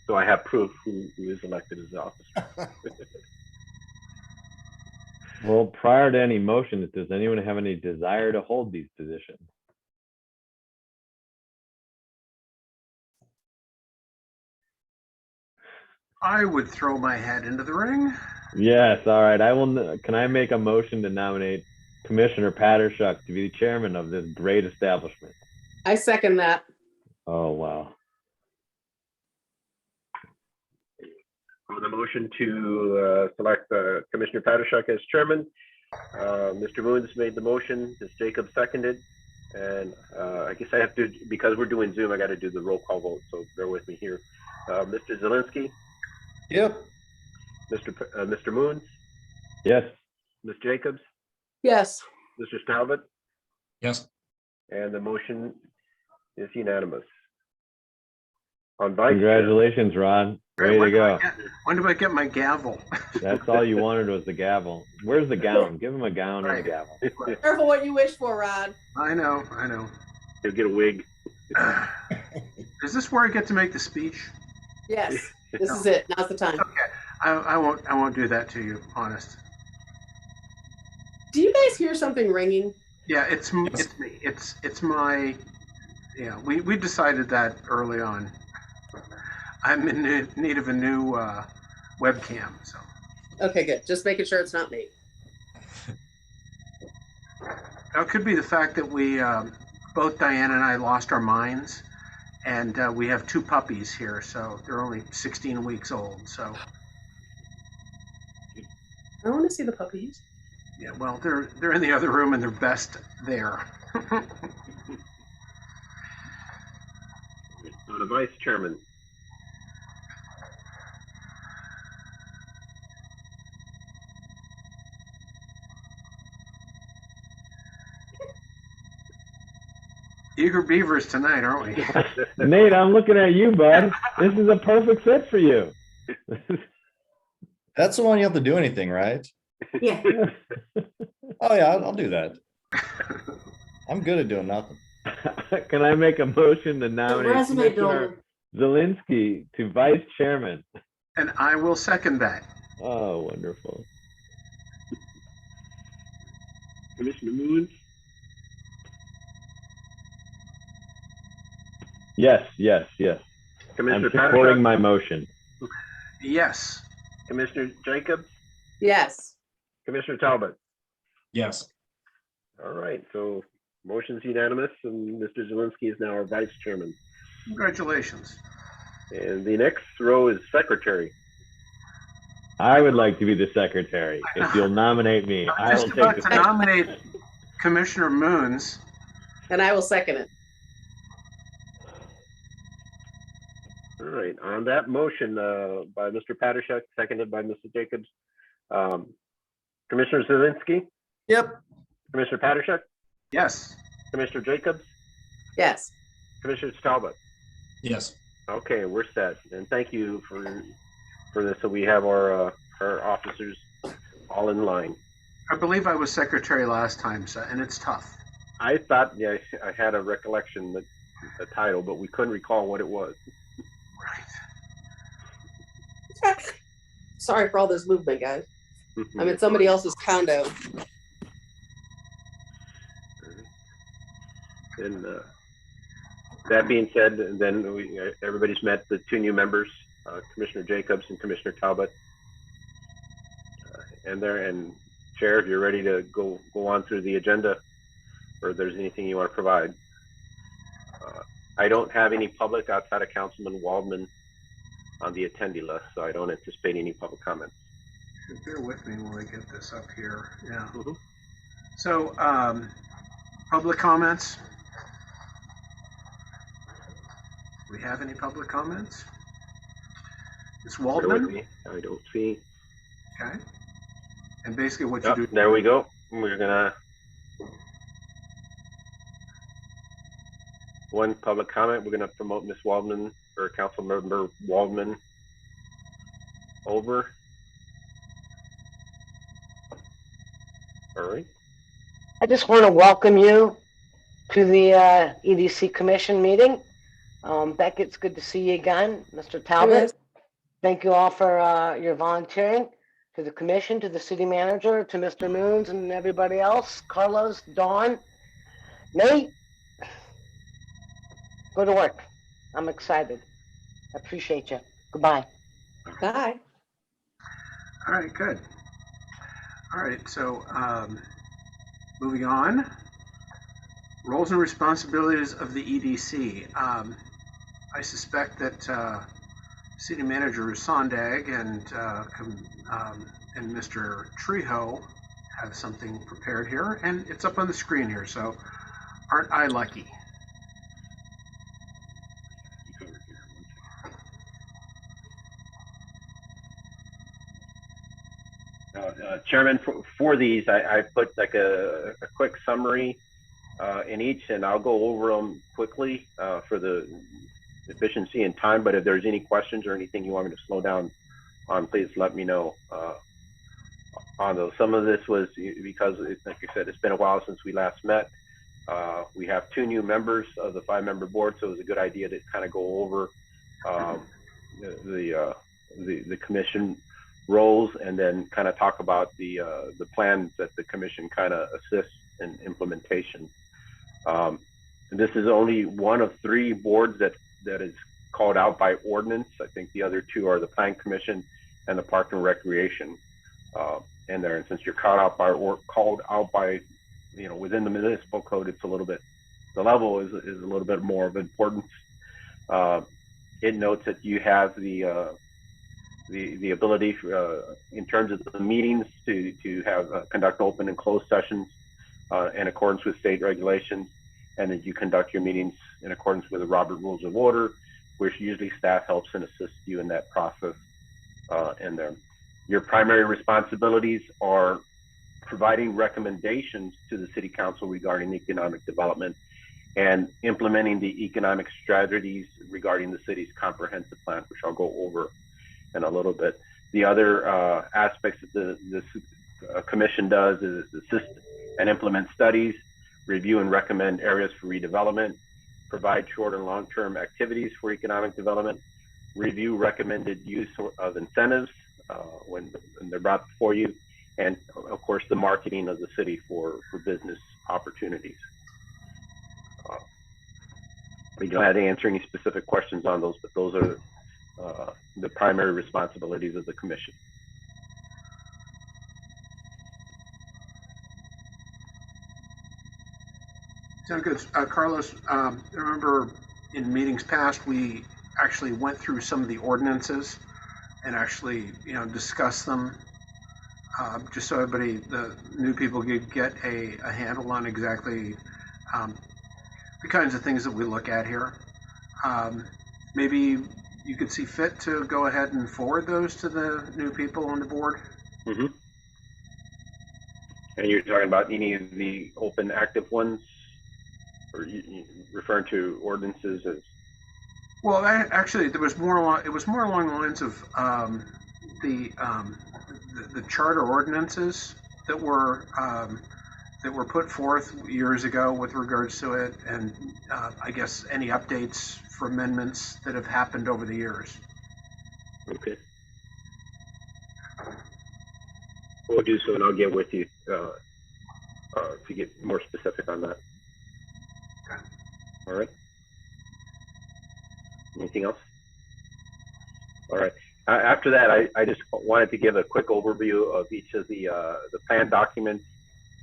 So I have proof who is elected as the officer. Well, prior to any motions, does anyone have any desire to hold these positions? I would throw my hat into the ring. Yes, all right. I will. Can I make a motion to nominate Commissioner Patershuk to be the chairman of this great establishment? I second that. Oh, wow. On the motion to select Commissioner Patershuk as chairman, Mr. Moons made the motion, Ms. Jacobs seconded, and I guess I have to, because we're doing Zoom, I got to do the roll call vote, so bear with me here. Mr. Zielinski? Yep. Mr. Moons? Yes. Ms. Jacobs? Yes. Mr. Talbot? Yes. And the motion is unanimous. On vice Congratulations, Ron. Way to go. When do I get my gavel? That's all you wanted was the gavel. Where's the gown? Give him a gown and a gavel. Careful what you wish for, Rod. I know. He'll get a wig. Is this where I get to make the speech? Yes, this is it. Now's the time. Okay. I won't do that to you, honest. Do you guys hear something ringing? Yeah, it's me. It's my. Yeah, we decided that early on. I'm in need of a new webcam, so. Okay, good. Just making sure it's not me. Now, it could be the fact that we both Diane and I lost our minds, and we have two puppies here, so they're only 16 weeks old. So. I want to see the puppies. Yeah, well, they're in the other room and they're best there. The vice chairman. Eager beavers tonight, aren't we? Nate, I'm looking at you, bud. This is a perfect fit for you. That's the one you have to do anything, right? Yeah. Oh yeah, I'll do that. I'm good at doing nothing. Can I make a motion to nominate resume Commissioner Zielinski to vice chairman? And I will second that. Oh, wonderful. Commissioner Moons? Yes. Commissioner I'm supporting Patershuk? my motion. Yes. Commissioner Jacobs? Yes. Commissioner Talbot? Yes. All right, so motion's unanimous, and Mr. Zielinski is now our vice chairman. Congratulations. And the next row is secretary. I would like to be the secretary. If you'll nominate me, I I'm will just take about the to nominate Commissioner Moons. And I will second it. All right, on that motion by Mr. Patershuk, seconded by Mr. Jacobs. Commissioner Zielinski, Yep. Commissioner Patershuk, Yes. Commissioner Jacobs, Yes. Commissioner Talbot. Yes. Okay, we're set, and thank you for this. So we have our officers all in line. I believe I was secretary last time, so, and it's tough. I thought, yeah, I had a recollection that the title, but we couldn't recall what it was. Right. Sorry for all this movement, guys. I'm in somebody else's condo. And that being said, then everybody's met the two new members, Commissioner Jacobs and Commissioner Talbot. And Chair, if you're ready to go on through the agenda, or if there's anything you want to provide. I don't have any public outside of Councilman Waldman on the attendee list, so I don't anticipate any public comments. Bear with me while I get this up here. Yeah. Mm-hmm. So, public comments? Do we have any public comments? Ms. Bear with Waldman? me. I don't see. Okay. And basically what you Oh, do. there we go. We're gonna. One public comment. We're gonna promote Ms. Waldman, or Council Member Waldman, over. All right. I just want to welcome you to the EDC Commission meeting. Beck, it's good to see you again. Mr. Talbot, Thank you all for your volunteering, to the commission, to the city manager, to Mr. Moons and everybody else, Carlos, Dawn, Nate. Go to work. I'm excited. Appreciate you. Goodbye. Bye. All right, good. All right, so moving on. Roles and responsibilities of the EDC. I suspect that City Manager Sondag and Mr. Trejo have something prepared here, and it's up on the screen here. So, aren't I lucky? Chairman, for these, I put like a quick summary in each, and I'll go over them quickly for the efficiency and time. But if there's any questions or anything you want me to slow down on, please let me know on those. Some of this was because, like you said, it's been a while since we last met. We have 2 new members of the 5-member board, so it was a good idea to kind of go over the commission roles and then kind of talk about the plans that the commission kind of assists in implementation. This is only one of 3 boards that is called out by ordinance. I think the other 2 are the Plan Commission and the Park and Recreation in there. And since you're called out by within the municipal code, it's a little bit, the level is a little bit more of importance. It notes that you have the ability in terms of the meetings to have conduct open and closed sessions in accordance with state regulations, and that you conduct your meetings in accordance with the Robert Rules of Order, which usually staff helps and assists you in that process in there. Your primary responsibilities are providing recommendations to the City Council regarding economic development and implementing the economic strategies regarding the city's comprehensive plan, which I'll go over in a little bit. The other aspects that the commission does is assist and implement studies, review and recommend areas for redevelopment, provide short and long-term activities for economic development, review recommended use of incentives when they're brought before you, and of course the marketing of the city for business opportunities. We don't have to answer any specific questions on those, but those are the primary responsibilities of the commission. Sounds good. Carlos, I remember in meetings past, we actually went through some of the ordinances and actually, discussed them, just so everybody, the new people, could get a handle on exactly the kinds of things that we look at here. Maybe you could see fit to go ahead and forward those to the new people on the board. Mm-hmm. And you're talking about any of the open active ones, or you referring to ordinances as? Well, actually, it was more along the lines of the charter ordinances that were put forth years ago with regards to it, and I guess any updates for amendments that have happened over the years. Okay. We'll do so, and I'll get with you to get more specific on that. Okay. All right. Anything else? All right. After that, I just wanted to give a quick overview of each of the plan documents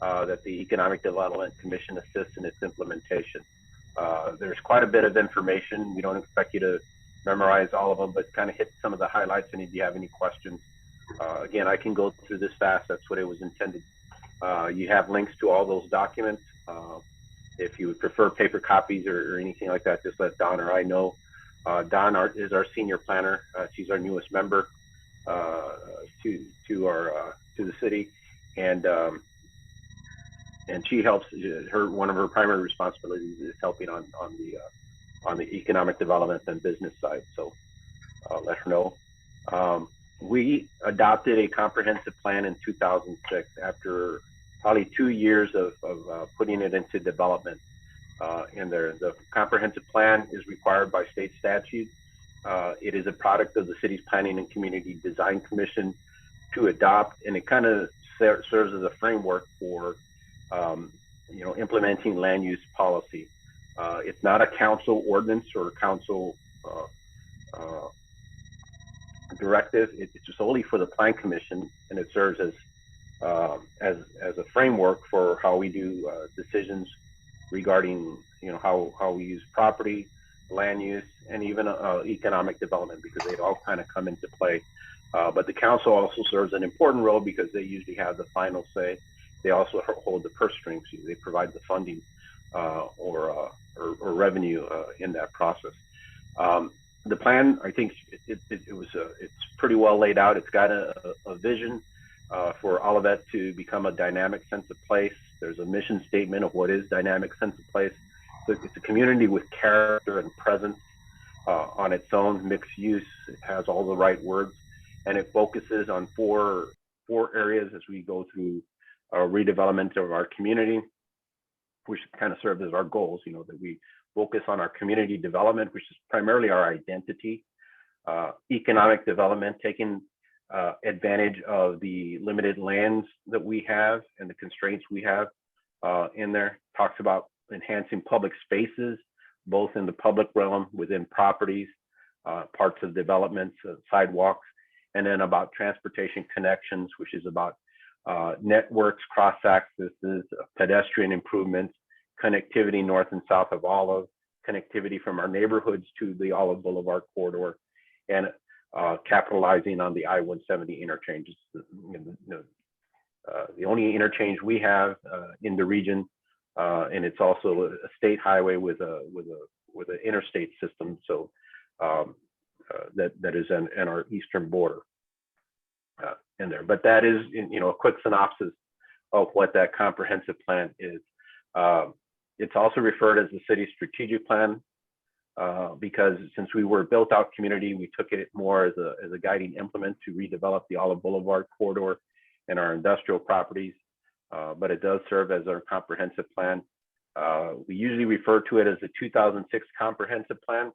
that the Economic Development Commission assists in its implementation. There's quite a bit of information. We don't expect you to memorize all of them, but kind of hit some of the highlights. And if you have any questions, again, I can go through this fast. That's what it was intended. You have links to all those documents. If you would prefer paper copies or anything like that, just let Don or I know. Don is our senior planner. She's our newest member to the city, and she helps. One of her primary responsibilities is helping on the economic development and business side. So let her know. We adopted a comprehensive plan in 2006 after probably 2 years of putting it into development. In there, the comprehensive plan is required by state statute It is a product of the city's Planning and Community Design Commission to adopt, and it kind of serves as a framework for implementing land use policy. It's not a council ordinance or council directive. It's solely for the Plan Commission, and it serves as a framework for how we do decisions regarding how we use property, land use, and even economic development, because they all kind of come into play. But the council also serves an important role because they usually have the final say. They also hold the purse strings. They provide the funding or revenue in that process. The plan, I think, it's pretty well laid out. It's got a vision for Olivet to become a dynamic sense of place. There's a mission statement of what is dynamic sense of place. So it's a community with character and presence on its own, mixed use. It has all the right words, and it focuses on four areas as we go through our redevelopment of our community, which kind of serve as our goals. That we focus on our community development, which is primarily our identity, economic development, taking advantage of the limited lands that we have and the constraints we have in there. Talks about enhancing public spaces, both in the public realm, within properties, parts of developments, sidewalks, and then about transportation connections, which is about networks, cross accesses, pedestrian improvements, connectivity north and south of Olive, connectivity from our neighborhoods to the Olive Boulevard corridor, and capitalizing on the I-170 interchanges. The only interchange we have in the region, and it's also a state highway with an interstate system. So that is in our eastern border in there. But that is, a quick synopsis of what that comprehensive plan is. It's also referred as the city's strategic plan because since we were a built-out community, we took it more as a guiding implement to redevelop the Olive Boulevard corridor and our industrial properties. But it does serve as our comprehensive plan. We usually refer to it as the 2006 comprehensive plan,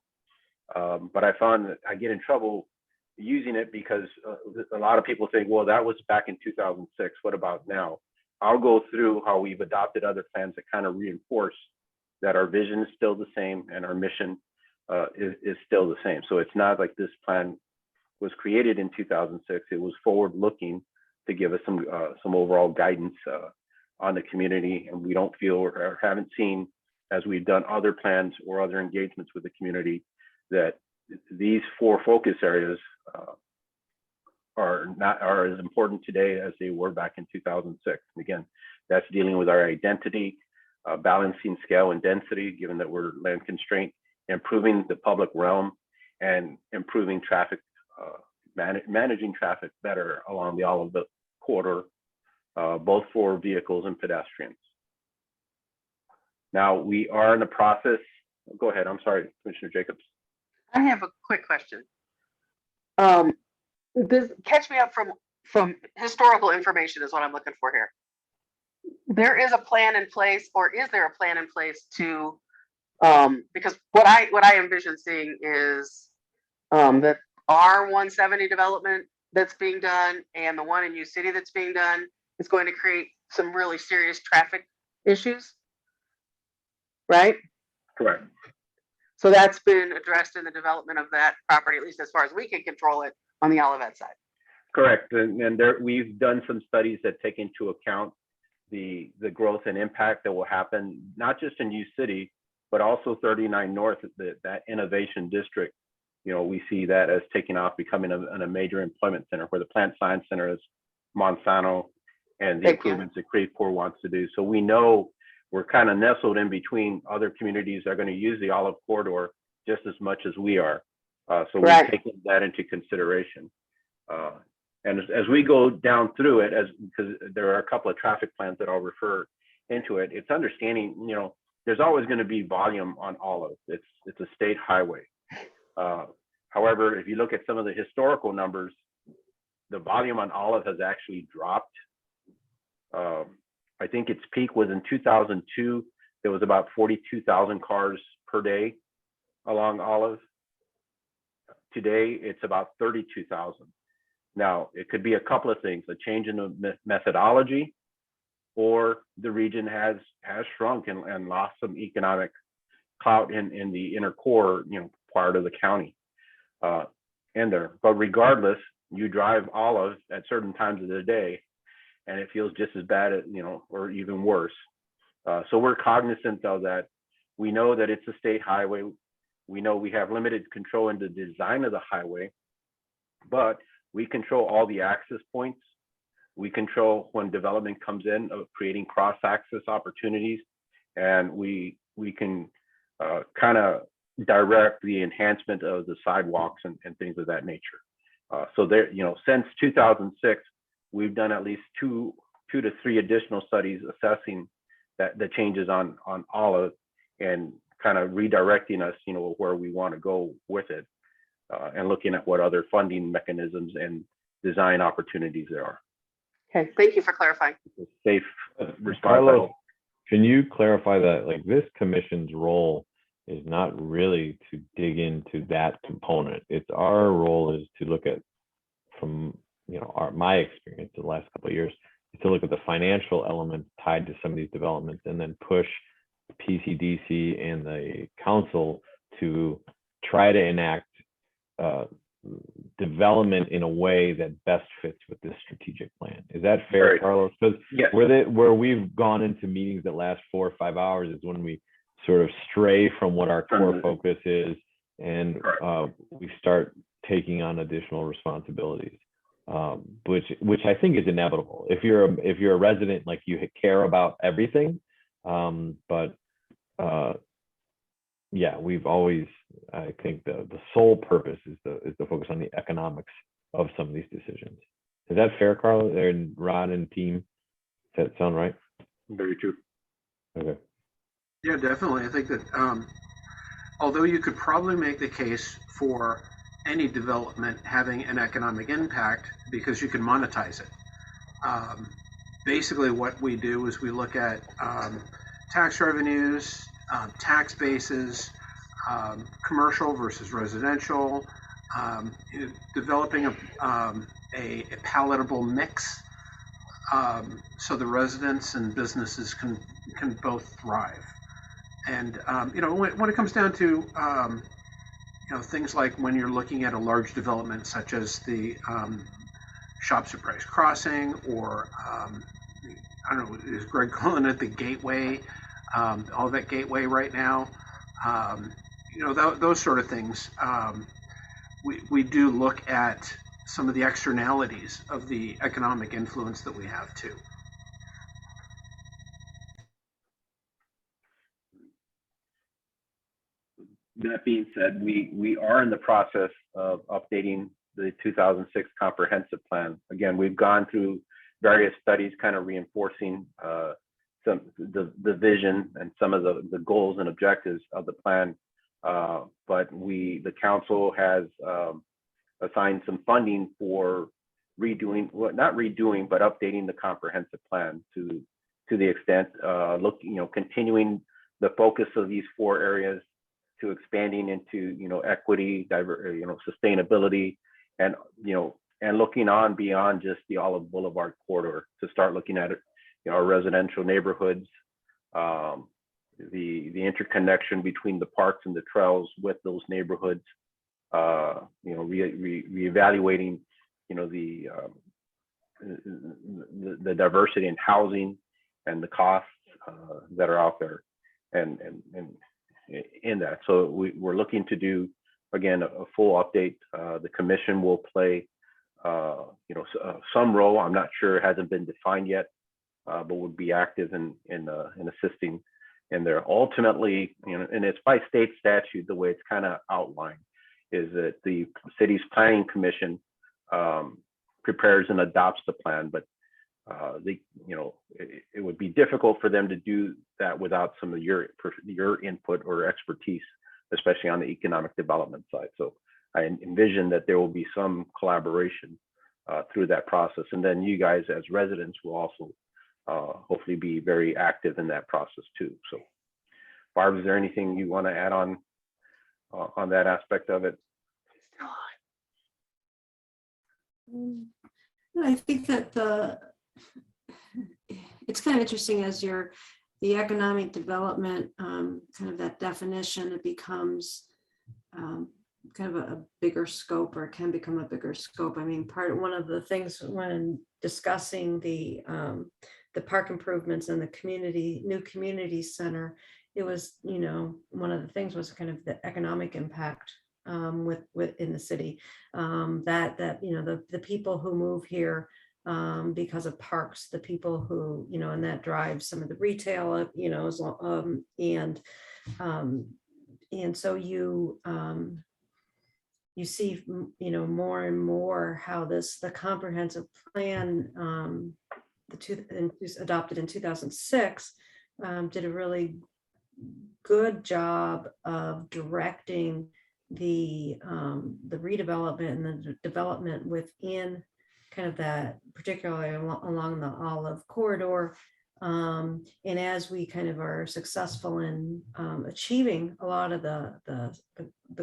but I found that I get in trouble using it because a lot of people think, well, that was back in 2006. What about now? I'll go through how we've adopted other plans that kind of reinforce that our vision is still the same and our mission is still the same. So it's not like this plan was created in 2006. It was forward-looking to give us some overall guidance on the community, and we don't feel or haven't seen, as we've done other plans or other engagements with the community, that these four focus areas are as important today as they were back in 2006. And again, that's dealing with our identity, balancing scale and density, given that we're land constrained, improving the public realm, and improving traffic, managing traffic better along the Olive corridor, both for vehicles and pedestrians. Now we are in the process. Go ahead. I'm sorry, Commissioner Jacobs. I have a quick question. Catch me up from historical information is what I'm looking for here. There is a plan in place, or is there a plan in place to, because what I envision seeing is the R-170 development that's being done and the one in U City that's being done is going to create some really serious traffic issues, right? Correct. So that's been addressed in the development of that property, at least as far as we can control it on the Olivet side. Correct, and there we've done some studies that take into account the growth and impact that will happen, not just in U City, but also 39 North, that innovation district. We see that as taking off, becoming a major employment center where the Plant Science Center is Monsanto and the improvements that Creveport wants to do. So we know we're kind of nestled in between other communities that are going to use the Olive corridor just as much as we are. So we're taking that into consideration. And as we go down through it, because there are a couple of traffic plans that I'll refer into it, it's understanding, there's always going to be volume on Olive. It's a state highway. However, if you look at some of the historical numbers, the volume on Olive has actually dropped. I think its peak was in 2002. There was about 42,000 cars per day along Olive. Today, it's about 32,000. Now, it could be a couple of things, a change in the methodology, or the region has shrunk and lost some economic clout in the inner core, part of the county in there. But regardless, you drive Olive at certain times of the day, and it feels just as bad, or even worse. So we're cognizant of that. We know that it's a state highway. We know we have limited control in the design of the highway, but we control all the access points. We control when development comes in of creating cross-access opportunities, and we can kind of direct the enhancement of the sidewalks and things of that nature. So there, since 2006, we've done at least two to three additional studies assessing that the changes on Olive and kind of redirecting us, where we want to go with it, and looking at what other funding mechanisms and design opportunities there are. Okay, thank you for clarifying. Safe response. Carlos, can you clarify that, like, this commission's role is not really to dig into that component? It's our role is to look at, from my experience in the last couple of years, is to look at the financial elements tied to some of these developments, and then push PCDC and the council to try to enact development in a way that best fits with this strategic plan. Is that fair, Right. Carlos? Because Yes. where we've gone into meetings that last 4 or 5 hours is when we sort of stray from what our core focus is, and we start taking on additional responsibilities, which I think is inevitable. If you're a resident, like, you care about everything, but yeah, we've always, I think the sole purpose is the focus on the economics of some of these decisions. Is that fair, Carlos and Rod and team? Does that sound right? Very true. Okay. Yeah, definitely. I think that although you could probably make the case for any development having an economic impact because you can monetize it. Basically, what we do is we look at tax revenues, tax bases, commercial versus residential, developing a palatable mix so the residents and businesses can both thrive. And when it comes down to things like when you're looking at a large development such as the Shops at Price Crossing, or I don't know, is Greg calling it the Gateway, Olivet Gateway right now? Those sort of things. We do look at some of the externalities of the economic influence that we have too. That being said, we are in the process of updating the 2006 comprehensive plan. Again, we've gone through various studies, kind of reinforcing some the vision and some of the goals and objectives of the plan. But the council has assigned some funding for redoing, well, not redoing, but updating the comprehensive plan to the extent continuing the focus of these 4 areas, to expanding into equity, sustainability, and looking on beyond just the Olive Boulevard corridor to start looking at our residential neighborhoods, the interconnection between the parks and the trails with those neighborhoods, reevaluating the diversity in housing and the costs that are out there, and in that. So we're looking to do, again, a full update. The commission will play some role. I'm not sure, it hasn't been defined yet, but would be active in assisting in there. Ultimately, and it's by state statute, the way it's kind of outlined is that the city's planning commission prepares and adopts the plan, but it would be difficult for them to do that without some of your input or expertise, especially on the economic development side. So I envision that there will be some collaboration through that process, and then you guys as residents will also hopefully be very active in that process too. So Barb, is there anything you want to add on that aspect of it? I think that it's kind of interesting as the economic development, kind of that definition, it becomes kind of a bigger scope, or can become a bigger scope. I mean, one of the things when discussing the park improvements and the new community center, it was, one of the things was kind of the economic impact within the city, that the people who move here because of parks, the people who, and that drives some of the retail, and so you see, more and more how the comprehensive plan, adopted in 2006, did a really good job of directing the redevelopment and the development within kind of that, particularly along the Olive Corridor. And as we kind of are successful in achieving a lot of the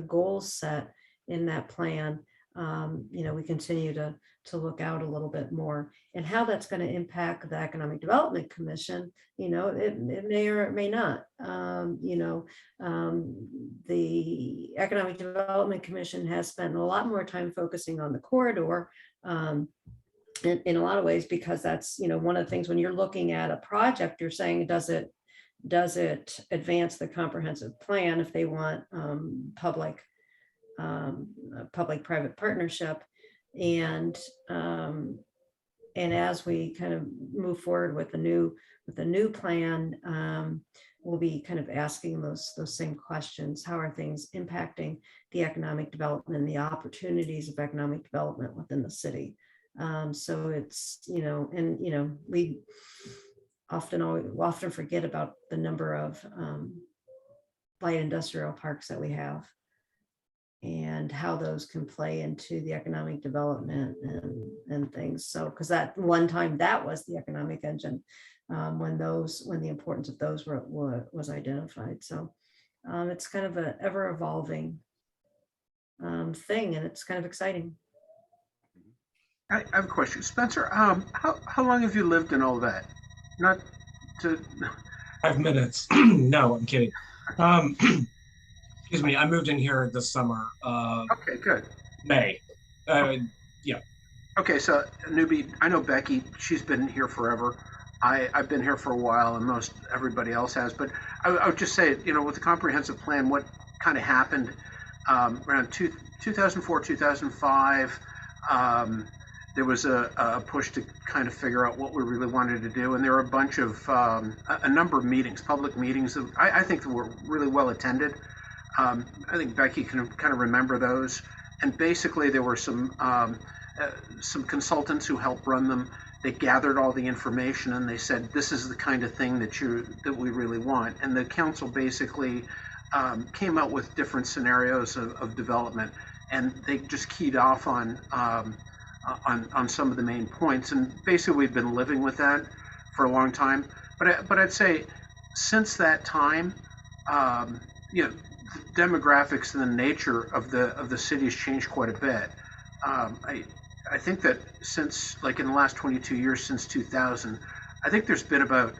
goals set in that plan, we continue to look out a little bit more, and how that's going to impact the Economic Development Commission. It may or it may not. The Economic Development Commission has spent a lot more time focusing on the corridor, in a lot of ways, because that's, one of the things when you're looking at a project, you're saying, does it advance the comprehensive plan if they want public-private partnership, and as we kind of move forward with the new plan, we'll be kind of asking those same questions. How are things impacting the economic development and the opportunities of economic development within the city? So it's, we often forget about the number of light industrial parks that we have, and how those can play into the economic development and things. So, because that one time that was the economic engine, when the importance of those was identified. So it's kind of an ever evolving thing, and it's kind of exciting. I have a question, Spencer. How long have you lived in all that? Not to 5 minutes. No, I'm kidding. Excuse me. I moved in here this summer. Okay, good. May. Yeah. Okay, so newbie. I know Becky. She's been here forever. I've been here for a while, and most everybody else has. But I would just say, with the comprehensive plan, what kind of happened around 2004, 2005. There was a push to kind of figure out what we really wanted to do, and there were a bunch of a number of meetings, public meetings that I think were really well attended. I think Becky can kind of remember those, and basically there were some consultants who helped run them. They gathered all the information and they said, this is the kind of thing that we really want, and the council basically came out with different scenarios of development, and they just keyed off on some of the main points, and basically we've been living with that for a long time. But I'd say since that time, the demographics and the nature of the city has changed quite a bit. I think that since, like, in the last 22 years, since 2000, I think there's been about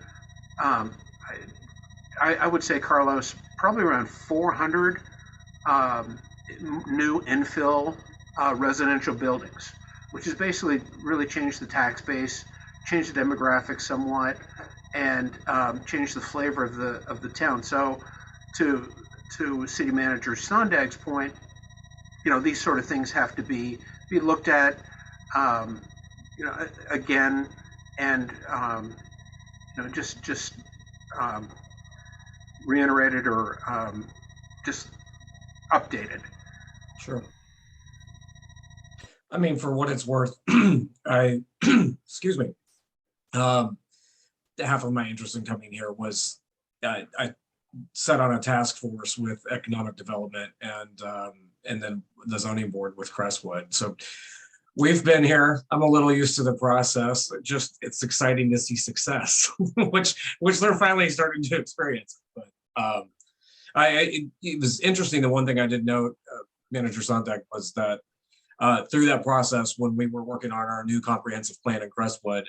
I would say, Carlos, probably around 400 new infill residential buildings, which has basically really changed the tax base, changed the demographics somewhat, and changed the flavor of the town. So, to City Manager Sondag's point, these sort of things have to be looked at, again, and just reiterated or just updated. Sure. I mean, for what it's worth, excuse me, half of my interest in coming here was I sat on a task force with economic development and then the zoning board with Crestwood. So we've been here. I'm a little used to the process. Just, it's exciting to see success, which they're finally starting to experience. But it was interesting. The one thing I did note, Manager Sondag, was that through that process, when we were working on our new comprehensive plan in Crestwood,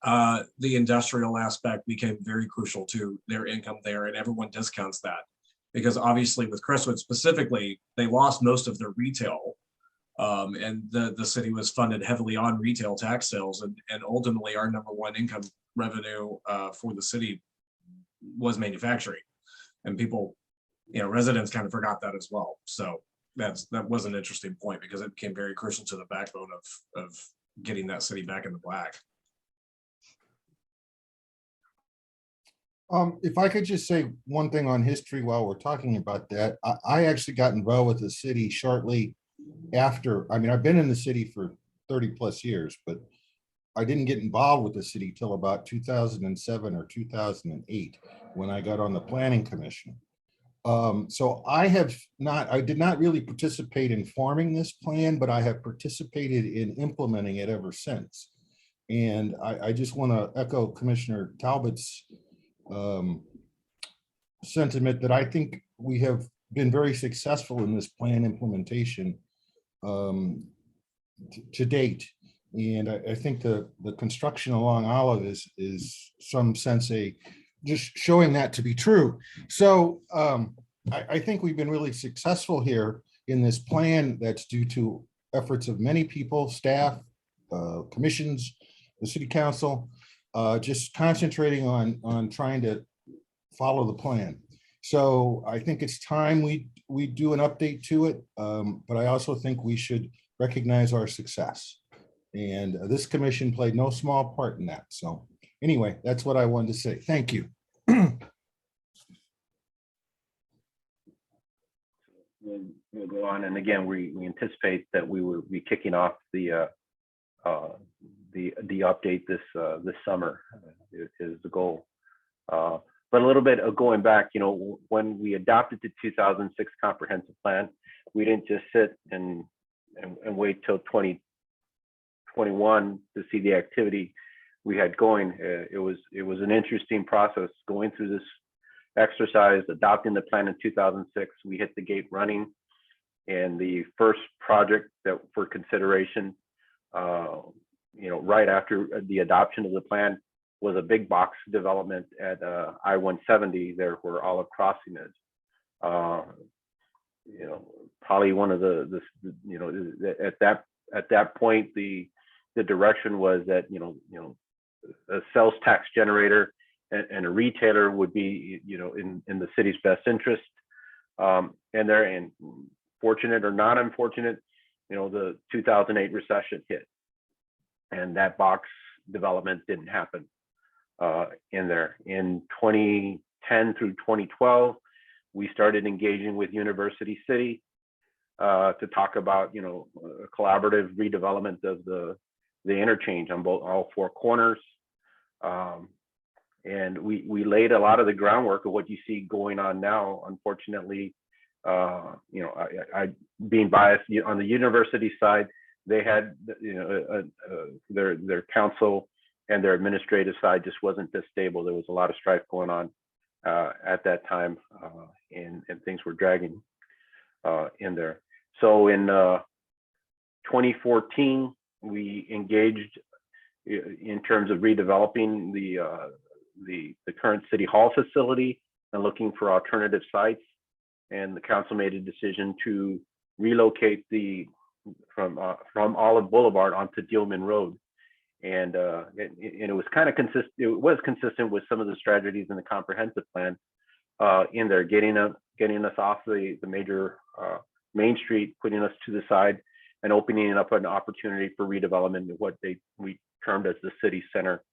the industrial aspect became very crucial to their income there, and everyone discounts that because obviously with Crestwood specifically, they lost most of their retail, and the city was funded heavily on retail tax sales, and ultimately our number one income revenue for the city was manufacturing, and people, residents kind of forgot that as well. So that was an interesting point because it became very crucial to the backbone of getting that city back in the black. If I could just say one thing on history while we're talking about that, I actually got involved with the city shortly after. I mean, I've been in the city for 30 plus years, but I didn't get involved with the city till about 2007 or 2008 when I got on the planning commission. So I did not really participate in forming this plan, but I have participated in implementing it ever since. And I just want to echo Commissioner Talbot's sentiment that I think we have been very successful in this plan implementation to date. And I think the construction along Olive is some sense just showing that to be true. So I think we've been really successful here in this plan that's due to efforts of many people, staff, commissions, the city council, just concentrating on trying to follow the plan. So I think it's time we do an update to it, but I also think we should recognize our success. And this commission played no small part in that. So anyway, that's what I wanted to say. Thank you. We'll go on, and again, we anticipate that we will be kicking off the update this summer is the goal. But a little bit of going back, when we adopted the 2006 comprehensive plan, we didn't just sit and wait till 2021 to see the activity we had going. It was an interesting process going through this exercise, adopting the plan in 2006. We hit the gate running, and the first project that for consideration, right after the adoption of the plan, was a big box development at I-170 there where Olive Crossing is. Probably one of at that point the direction was that a sales tax generator and a retailer would be in the city's best interest. And fortunate or not unfortunate, the 2008 recession hit, and that box development didn't happen in there. In 2010 through 2012, we started engaging with University City to talk about a collaborative redevelopment of the interchange on all four corners. And we laid a lot of the groundwork of what you see going on now. Unfortunately, I being biased on the university side, they had their council and their administrative side just wasn't this stable. There was a lot of strife going on at that time, and things were dragging in there. So in 2014, we engaged in terms of redeveloping the current City Hall facility and looking for alternative sites. And the council made a decision to relocate from Olive Boulevard onto Dealman Road. And it was kind of consistent. It was consistent with some of the strategies in the comprehensive plan in there, getting us off the major Main Street, putting us to the side, and opening up an opportunity for redevelopment of what we termed as the city center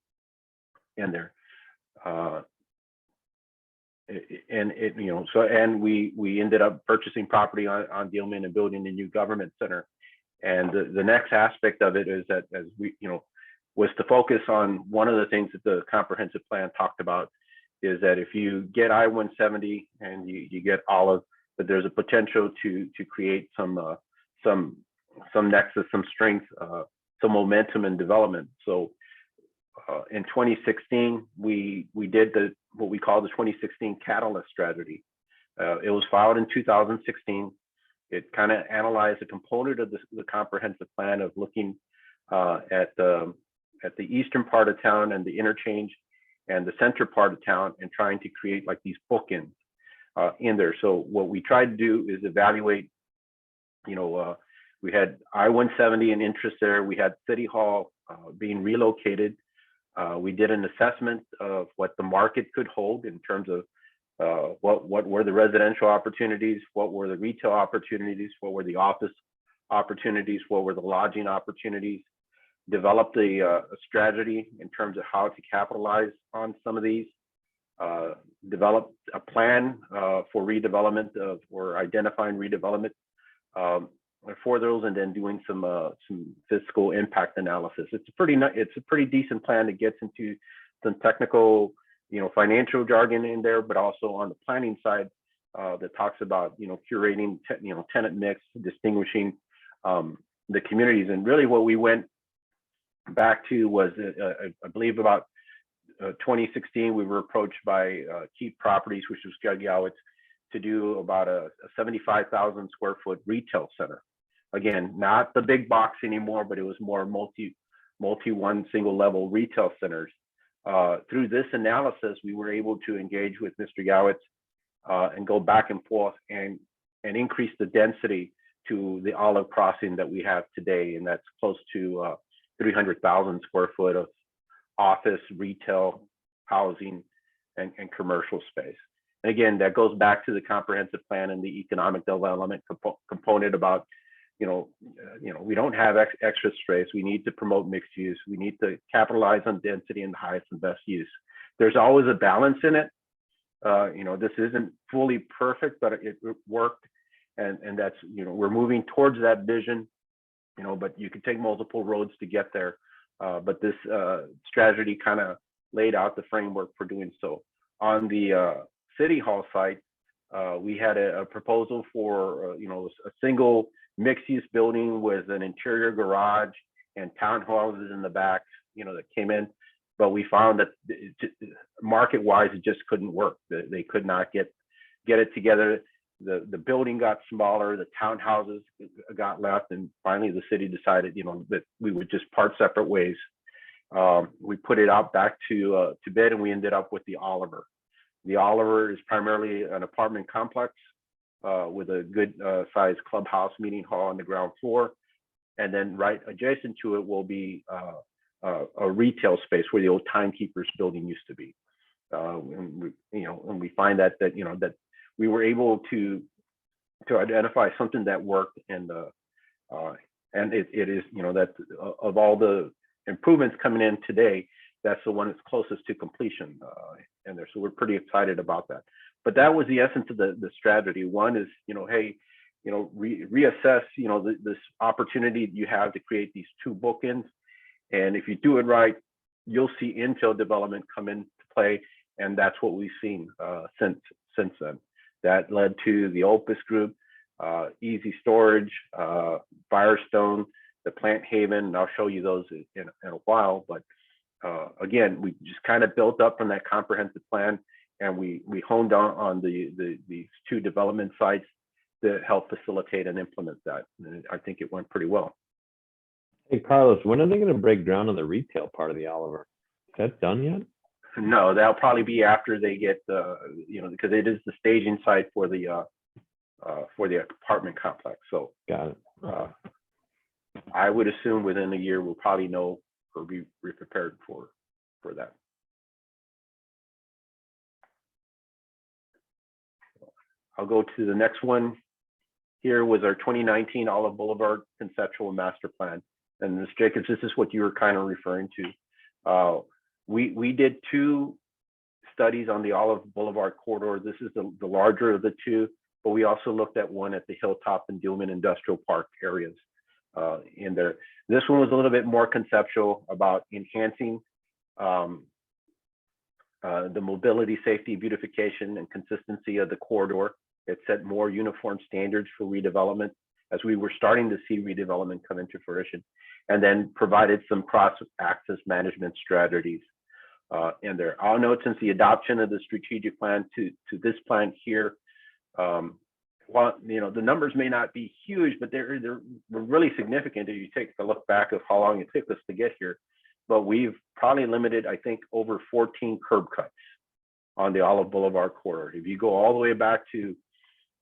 in there. And we ended up purchasing property on Dealman and building a new government center. And the next aspect of it is that as we, was to focus on one of the things that the comprehensive plan talked about is that if you get I-170 and you get Olive, that there's a potential to create some nexus, some strength, some momentum and development. So in 2016, we did what we call the 2016 Catalyst Strategy. It was filed in 2016. it kind of analyzed a component of the comprehensive plan of looking at the eastern part of town and the interchange and the center part of town and trying to create like these bookends in there. So what we tried to do is evaluate, we had I-170 in interest there. We had City Hall being relocated. We did an assessment of what the market could hold in terms of what were the residential opportunities, what were the retail opportunities, what were the office opportunities, what were the lodging opportunities, developed a strategy in terms of how to capitalize on some of these, developed a plan for redevelopment or identifying redevelopment for those, and then doing some fiscal impact analysis. It's a pretty decent plan that gets into some technical, financial jargon in there, but also on the planning side that talks about, curating, tenant mix, distinguishing the communities. And really what we went back to was, I believe about 2016, we were approached by Keep Properties, which was Judge Yowitz, to do about a 75,000 square foot retail center. Again, not the big box anymore, but it was more multi one single level retail centers. Through this analysis, we were able to engage with Mr. Yowitz and go back and forth and increase the density to the Olive Crossing that we have today, and that's close to 300,000 square foot of office, retail, housing, and commercial space. And again, that goes back to the comprehensive plan and the economic development component about, we don't have extra space. We need to promote mixed use. We need to capitalize on density and the highest and best use. There's always a balance in it. This isn't fully perfect, but it worked. And that's, we're moving towards that vision, but you can take multiple roads to get there. But this strategy kind of laid out the framework for doing so. On the City Hall site, we had a proposal for, a single mixed-use building with an interior garage and townhouses in the back, that came in. But we found that market-wise, it just couldn't work. They could not get it together. The building got smaller, the townhouses got left, and finally the city decided, that we would just part separate ways. We put it out back to bid, and we ended up with the Oliver. The Oliver is primarily an apartment complex with a good sized clubhouse meeting hall on the ground floor. And then right adjacent to it will be a retail space where the old Timekeepers building used to be. And we find that we were able to identify something that worked, and it is, that of all the improvements coming in today, that's the one that's closest to completion in there. So we're pretty excited about that. But that was the essence of the strategy. One is, hey, reassess, this opportunity you have to create these two bookends. And if you do it right, you'll see infill development come into play. And that's what we've seen since then. That led to the Opus Group, Easy Storage, Firestone, the Plant Haven, and I'll show you those in a while. But again, we just kind of built up from that comprehensive plan, and we honed on these two development sites to help facilitate and implement that. And I think it went pretty well. Hey, Carlos, when are they going to break ground on the retail part of the Oliver? Is that done yet? No, that'll probably be after they get because it is the staging site for the apartment complex. So got it. I would assume within a year we'll probably know or be prepared for that. I'll go to the next one. Here was our 2019 Olive Boulevard conceptual master plan. And Ms. Jacobs, this is what you were kind of referring to. We did two studies on the Olive Boulevard corridor. This is the larger of the two, but we also looked at one at the Hilltop and Dillman Industrial Park areas in there. This one was a little bit more conceptual about enhancing the mobility, safety, beautification, and consistency of the corridor. It set more uniform standards for redevelopment as we were starting to see redevelopment come into fruition, and then provided some cross-access management strategies in there. I'll note, since the adoption of the strategic plan to this plan here, well, the numbers may not be huge, but they're really significant if you take a look back of how long it took us to get here. But we've probably limited, I think, over 14 curb cuts on the Olive Boulevard corridor. If you go all the way back to,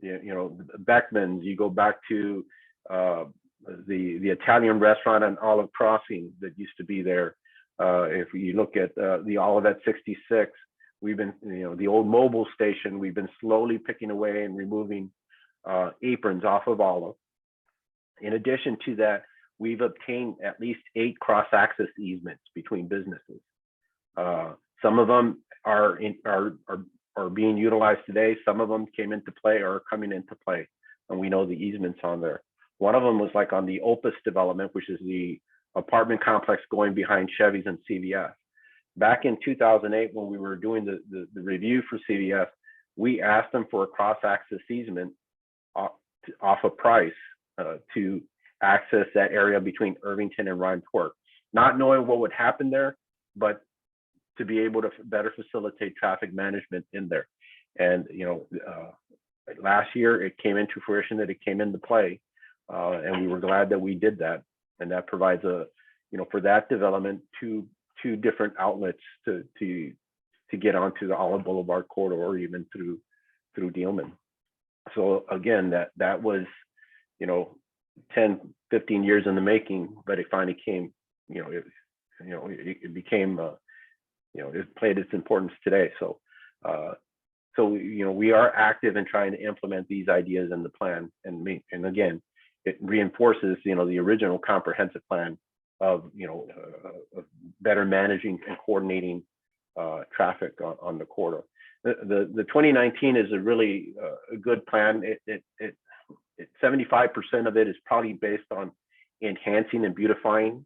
Beckman's, you go back to the Italian restaurant on Olive Crossing that used to be there. If you look at the Olivet 66, we've been, the old mobile station, we've been slowly picking away and removing aprons off of Olive. In addition to that, we've obtained at least 8 cross-access easements between businesses. Some of them are being utilized today. Some of them came into play or are coming into play, and we know the easements on there. One of them was like on the Opus development, which is the apartment complex going behind Chevy's and CVS. Back in 2008, when we were doing the review for CVS, we asked them for a cross-access easement off a price to access that area between Irvington and Ryan Court, not knowing what would happen there, but to be able to better facilitate traffic management in there. And last year it came into fruition that it came into play, and we were glad that we did that. And that provides for that development, two different outlets to get onto the Olive Boulevard corridor, or even through Dealman. So again, that was 10, 15 years in the making, but it finally came. It became it played its importance today. So we are active in trying to implement these ideas in the plan, and again, it reinforces the original comprehensive plan of better managing and coordinating traffic on the corridor. The 2019 is a really a good plan. 75% of it is probably based on enhancing and beautifying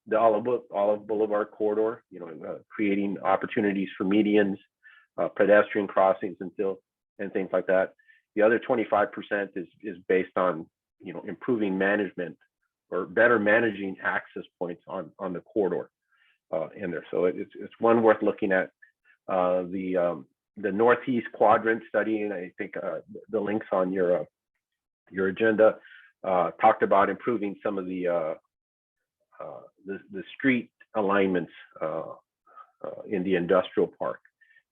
the Olive Boulevard corridor, creating opportunities for medians, pedestrian crossings and things like that. The other 25% is based on improving management or better managing access points on the corridor in there. So it's one worth looking at. The Northeast Quadrant study, and I think the links on your agenda talked about improving some of the street alignments in the industrial park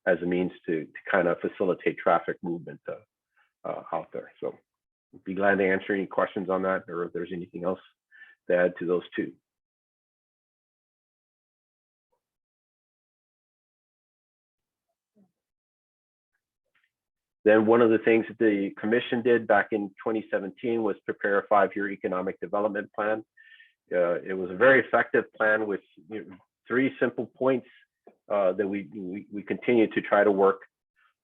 as a means to kind of facilitate traffic movement out there. So I'd be glad to answer any questions on that, or if there's anything else to add to those two. Then one of the things that the commission did back in 2017 was prepare a 5-year economic development plan. It was a very effective plan with 3 simple points that we continue to try to work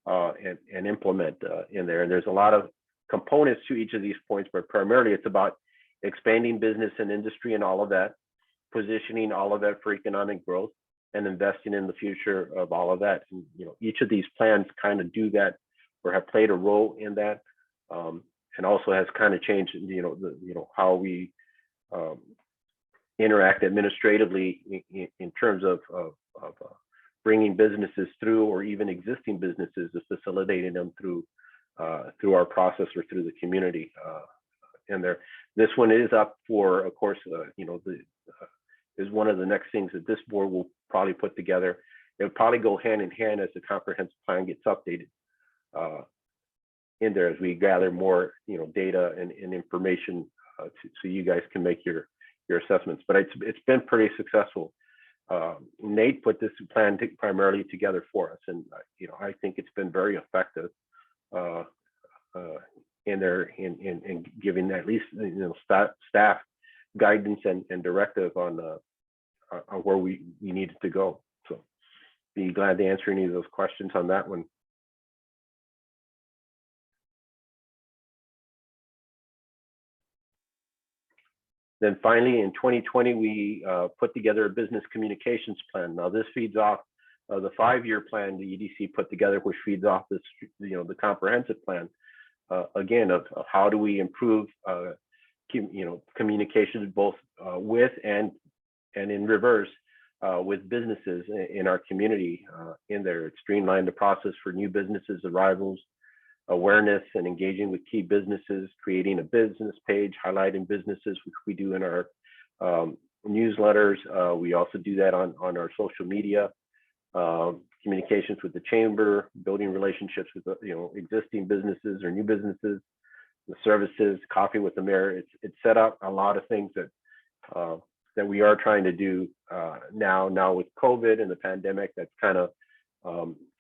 and implement in there. And there's a lot of components to each of these points, but primarily it's about expanding business and industry and all of that, positioning all of that for economic growth, and investing in the future of all of that. And each of these plans kind of do that, or have played a role in that, and also has kind of changed how we interact administratively in terms of bringing businesses through, or even existing businesses, of facilitating them through our process or through the community in there. This one is up for, of course, is one of the next things that this board will probably put together. It'll probably go hand in hand as the comprehensive plan gets updated in there, as we gather more data and information so you guys can make your assessments. But it's been pretty successful. Nate put this plan primarily together for us, and I think it's been very effective in there in giving at least staff guidance and directive on where we needed to go. So be glad to answer any of those questions on that one. Then finally, in 2020, we put together a business communications plan. Now this feeds off the 5-year plan the EDC put together, which feeds off this, the comprehensive plan. Again, of how do we improve, communications both with and in reverse with businesses in our community in there. It streamlined the process for new businesses arrivals, awareness and engaging with key businesses, creating a business page, highlighting businesses, which we do in our newsletters. We also do that on our social media, communications with the chamber, building relationships with existing businesses or new businesses, the services, coffee with the mayor. It's set up a lot of things that we are trying to do now with COVID and the pandemic. That's kind of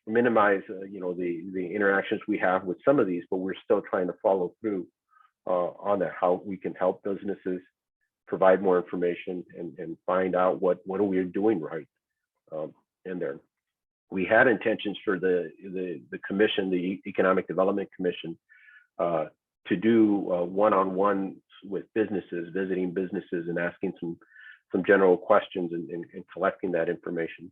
minimize the interactions we have with some of these, but we're still trying to follow through on that, how we can help businesses provide more information and find out what are we doing right in there. We had intentions for the commission, the Economic Development Commission, to do one-on-ones with businesses, visiting businesses and asking some general questions and collecting that information.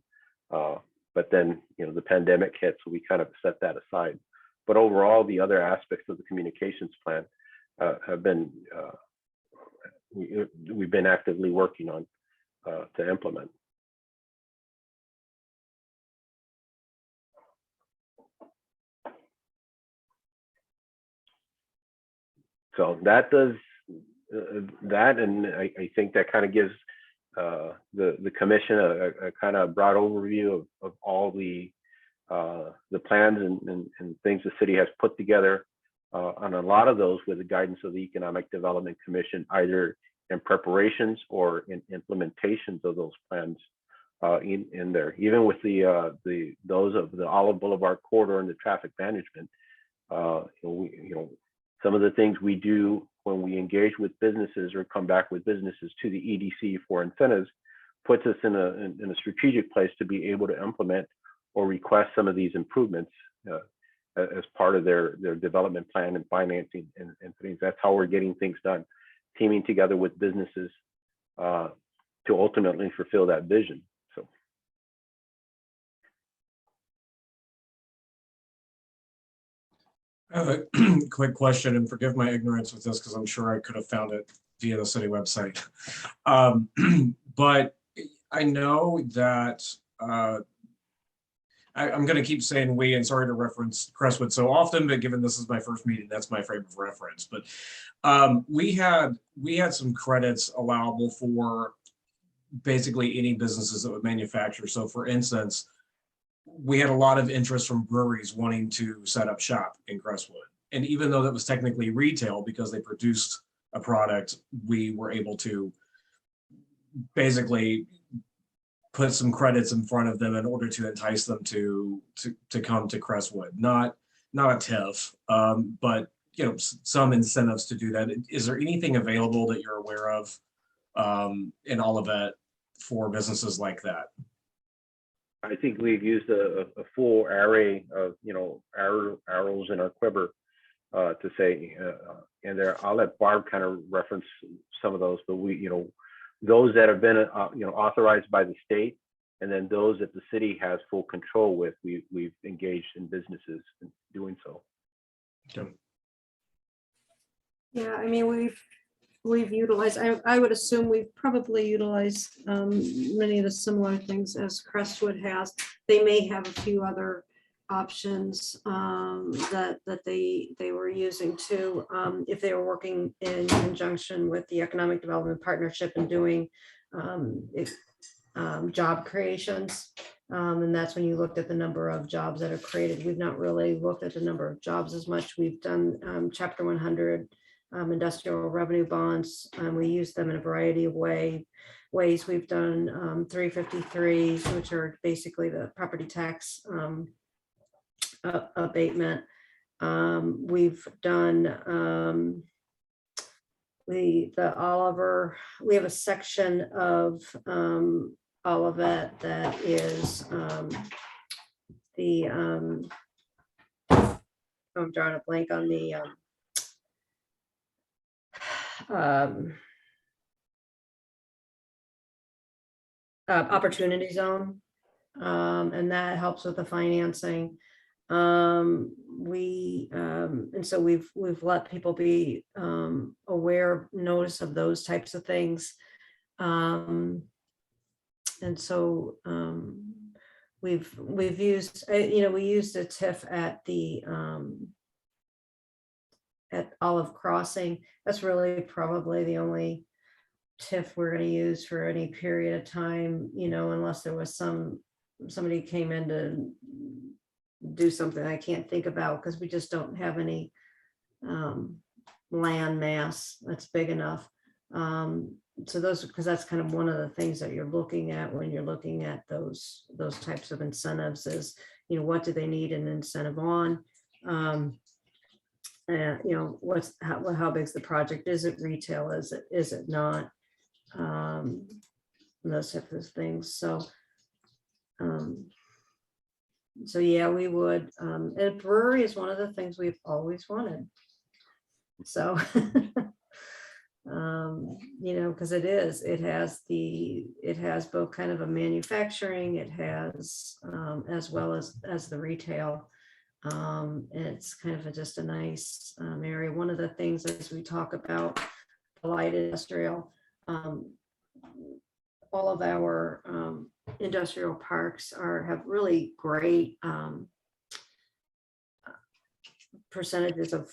But then, the pandemic hit, so we kind of set that aside. But overall, the other aspects of the communications plan have been, we've been actively working on to implement. So that does that, and I think that kind of gives the commission a kind of broad overview of all the plans and things the city has put together on a lot of those with the guidance of the Economic Development Commission, either in preparations or in implementations of those plans in there. Even with those of the Olive Boulevard corridor and the traffic management, some of the things we do when we engage with businesses or come back with businesses to the EDC for incentives puts us in a strategic place to be able to implement or request some of these improvements as part of their development plan and financing and things. That's how we're getting things done, teaming together with businesses to ultimately fulfill that vision. So. I have a quick question, and forgive my ignorance with this because I'm sure I could have found it via the city website. But I know that I'm going to keep saying we, and sorry to reference Crestwood so often, but given this is my first meeting, that's my frame of reference. But we had some credits allowable for basically any businesses that would manufacture. So for instance, we had a lot of interest from breweries wanting to set up shop in Crestwood. And even though that was technically retail because they produced a product, we were able to basically put some credits in front of them in order to entice them to come to Crestwood. Not a TIF, but some incentives to do that. Is there anything available that you're aware of in Olivet for businesses like that? I think we've used a full array of arrows in our quiver to say, and there. I'll let Barb kind of reference some of those, but those that have been authorized by the state, and then those that the city has full control with, we've engaged in businesses in doing so. Okay. Yeah, I mean, we've utilized, I would assume we've probably utilized many of the similar things as Crestwood has. They may have a few other options that they were using too, if they were working in conjunction with the Economic Development Partnership and doing job creations. And that's when you looked at the number of jobs that are created. We've not really looked at the number of jobs as much. We've done Chapter 100 industrial revenue bonds. We use them in a variety of ways. We've done 353s, which are basically the property tax abatement. We've done the Oliver. We have a section of Olivet that is I'm drawing a blank on the opportunity zone, and that helps with the financing. And so we've let people be aware, notice of those types of things, and so we've used we used a TIF at the at Olive Crossing, that's really probably the only TIF we're gonna use for any period of time, you know, unless there was somebody came in to do something I can't think about, because we just don't have any land mass that's big enough. So those, because that's kind of one of the things that you're looking at when you're looking at those types of incentives is, you know, what do they need an incentive on? You know, how big's the project? Is it retail? Is it not? Those types of things. So yeah, we would. And a brewery is one of the things we've always wanted. So, you know, because it has both kind of a manufacturing, it has as well as the retail. And it's kind of just a nice area. One of the things as we talk about the light industrial, all of our industrial parks have really great percentages of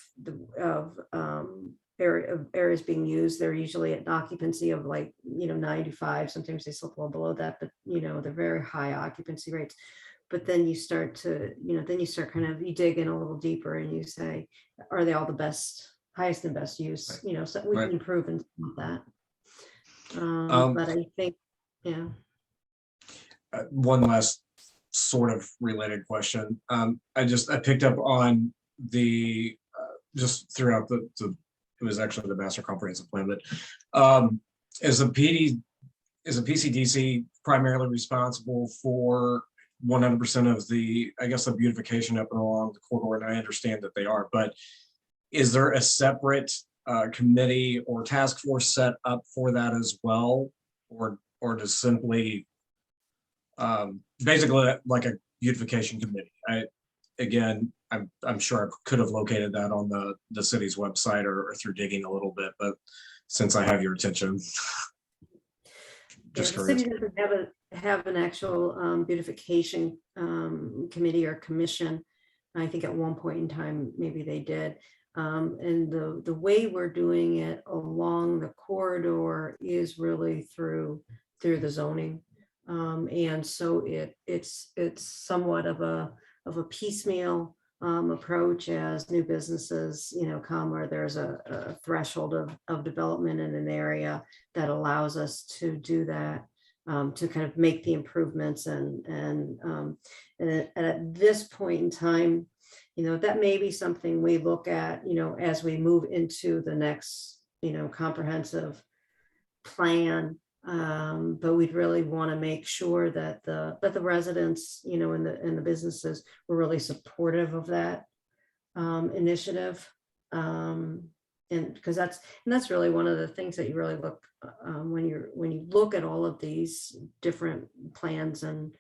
areas being used. They're usually at an occupancy of like, you know, 95. Sometimes they slip a little below that, but you know, they're very high occupancy rates. But then you start to, you know, you dig in a little deeper and you say, are they all the best, highest and best use? You know, so we can improve in that. But I think, yeah. One last sort of related question. I picked up on the just throughout the it was actually the master comprehensive plan, but is a PCDC primarily responsible for 100% of the, I guess, the beautification up and along the corridor? And I understand that they are, but is there a separate committee or task force set up for that as well, or just simply basically like a beautification committee? I'm sure I could have located that on the city's website or through digging a little bit, but since I have your attention, just the curious. city doesn't have an actual beautification committee or commission. I think at one point in time, maybe they did. And the way we're doing it along the corridor is really through the zoning. And so it's somewhat of a piecemeal approach as new businesses, you know, come, or there's a threshold of development in an area that allows us to do that, to kind of make the improvements. And at this point in time, you know, that may be something we look at, you know, as we move into the next, you know, comprehensive plan. But we'd really want to make sure that the residents, you know, and the businesses were really supportive of that initiative. And because that's really one of the things that you really look when you look at all of these different plans and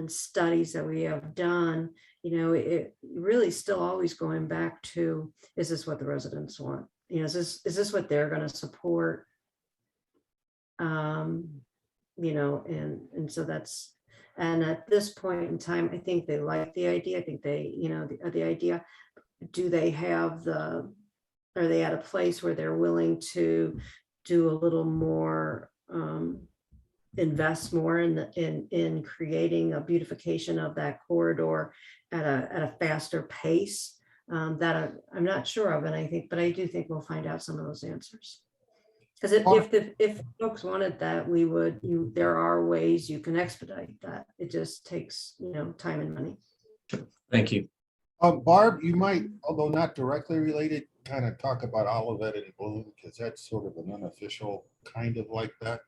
studies that we have done, you know, it really still always going back to, is this what the residents want? You know, is this what they're going to support? You know, and so that's, and at this point in time, I think they like the idea. I think they, you know, the idea. Do they have are they at a place where they're willing to do a little more, invest more in creating a beautification of that corridor at a faster pace? That I'm not sure of, and I do think we'll find out some of those answers. Because if folks wanted that, there are ways you can expedite that. It just takes, you know, time and money. Thank you. Barb, you might, although not directly related, kind of talk about Olivet and Bloom, because that's sort of an unofficial kind of like that.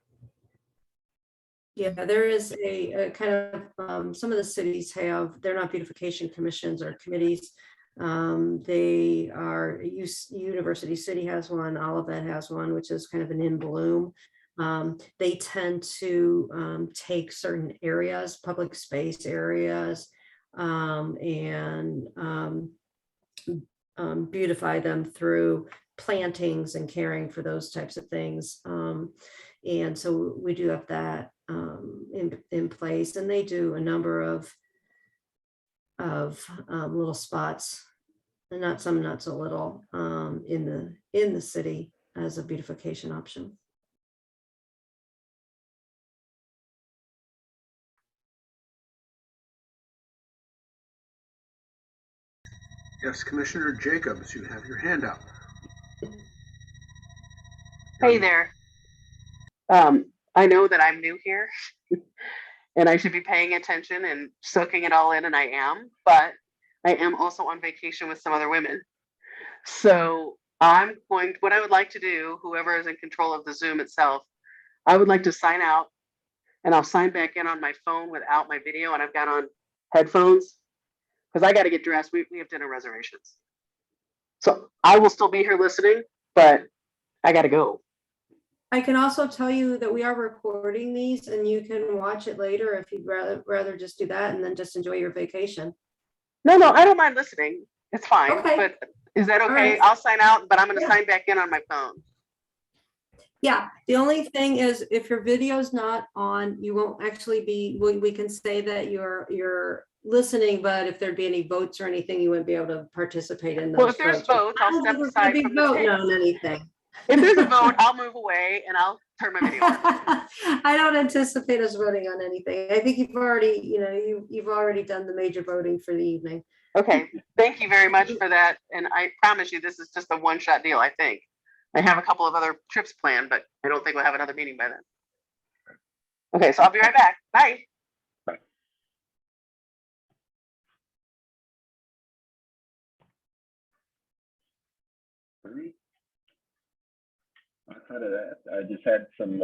Yeah, there is a kind of, some of the cities have, they're not beautification commissions or committees. They are, University City has one, Olivet has one, which is kind of an in Bloom. They tend to take certain areas, public space areas, and beautify them through plantings and caring for those types of things. And so we do have that in place, and they do a number of little spots and not some, not so little, in the city as a beautification option. Yes, Commissioner Jacobs, you have your hand up. Hey there. I know that I'm new here and I should be paying attention and soaking it all in, and I am, but I am also on vacation with some other women. So what I would like to do, whoever is in control of the Zoom itself, I would like to sign out and I'll sign back in on my phone without my video, and I've got on headphones because I got to get dressed. We have dinner reservations. So I will still be here listening, but I got to go. I can also tell you that we are recording these and you can watch it later if you'd rather just do that and then just enjoy your vacation. No, I don't mind listening. It's fine. Okay. But is that okay? right. I'll sign out, but I'm going to Yeah. sign back in on my phone. Yeah, the only thing is if your video's not on, you won't actually be, we can say that you're listening, but if there'd be any votes or anything, you wouldn't be able to participate in those. Well, if there's votes, I I'll don't step think we're gonna aside be from the voting table. on anything. If there's a vote, I'll move away and I'll turn my video on. I don't anticipate us voting on anything. I think you've already, you've already done the major voting for the evening. Okay, thank you very much for that. And I promise you, this is just a one-shot deal, I think. I have a couple of other trips planned, but I don't think we'll have another meeting by then. Okay, so I'll be right back. Bye. Outside of that, I just had some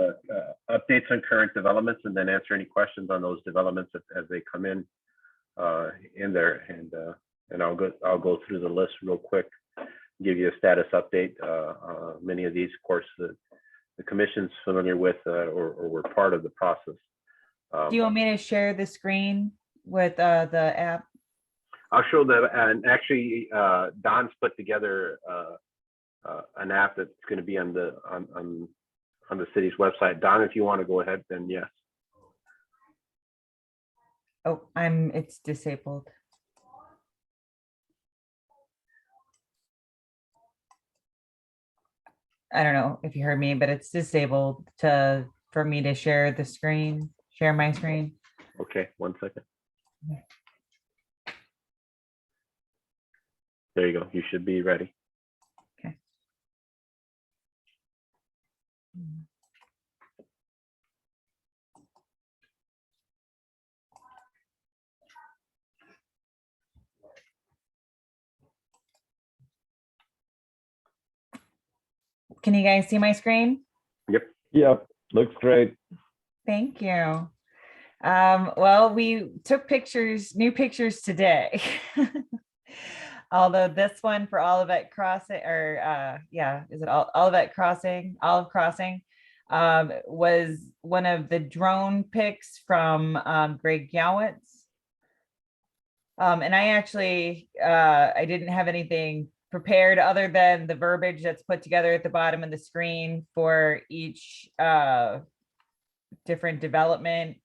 updates on current developments and then answer any questions on those developments as they come in there, and I'll go through the list real quick, give you a status update. Many of these, of course, the commission's familiar with or were part of the process. Do you want me to share the screen with the app? I'll show that, and actually, Don's put together an app that's going to be on the city's website. Don, if you want to go ahead, then yes. Oh, it's disabled. I don't know if you heard me, but it's disabled for me to share the screen, share my screen. Okay, 1 second. There you go. You should be ready. Okay. Can you guys see my screen? Yep, looks great. Thank you. Well, we took new pictures today. Although this one for Olivet Crossing, is it Olivet Crossing, Olive Crossing, was one of the drone pics from Greg Gowitz. And I actually, I didn't have anything prepared other than the verbiage that's put together at the bottom of the screen for each different development.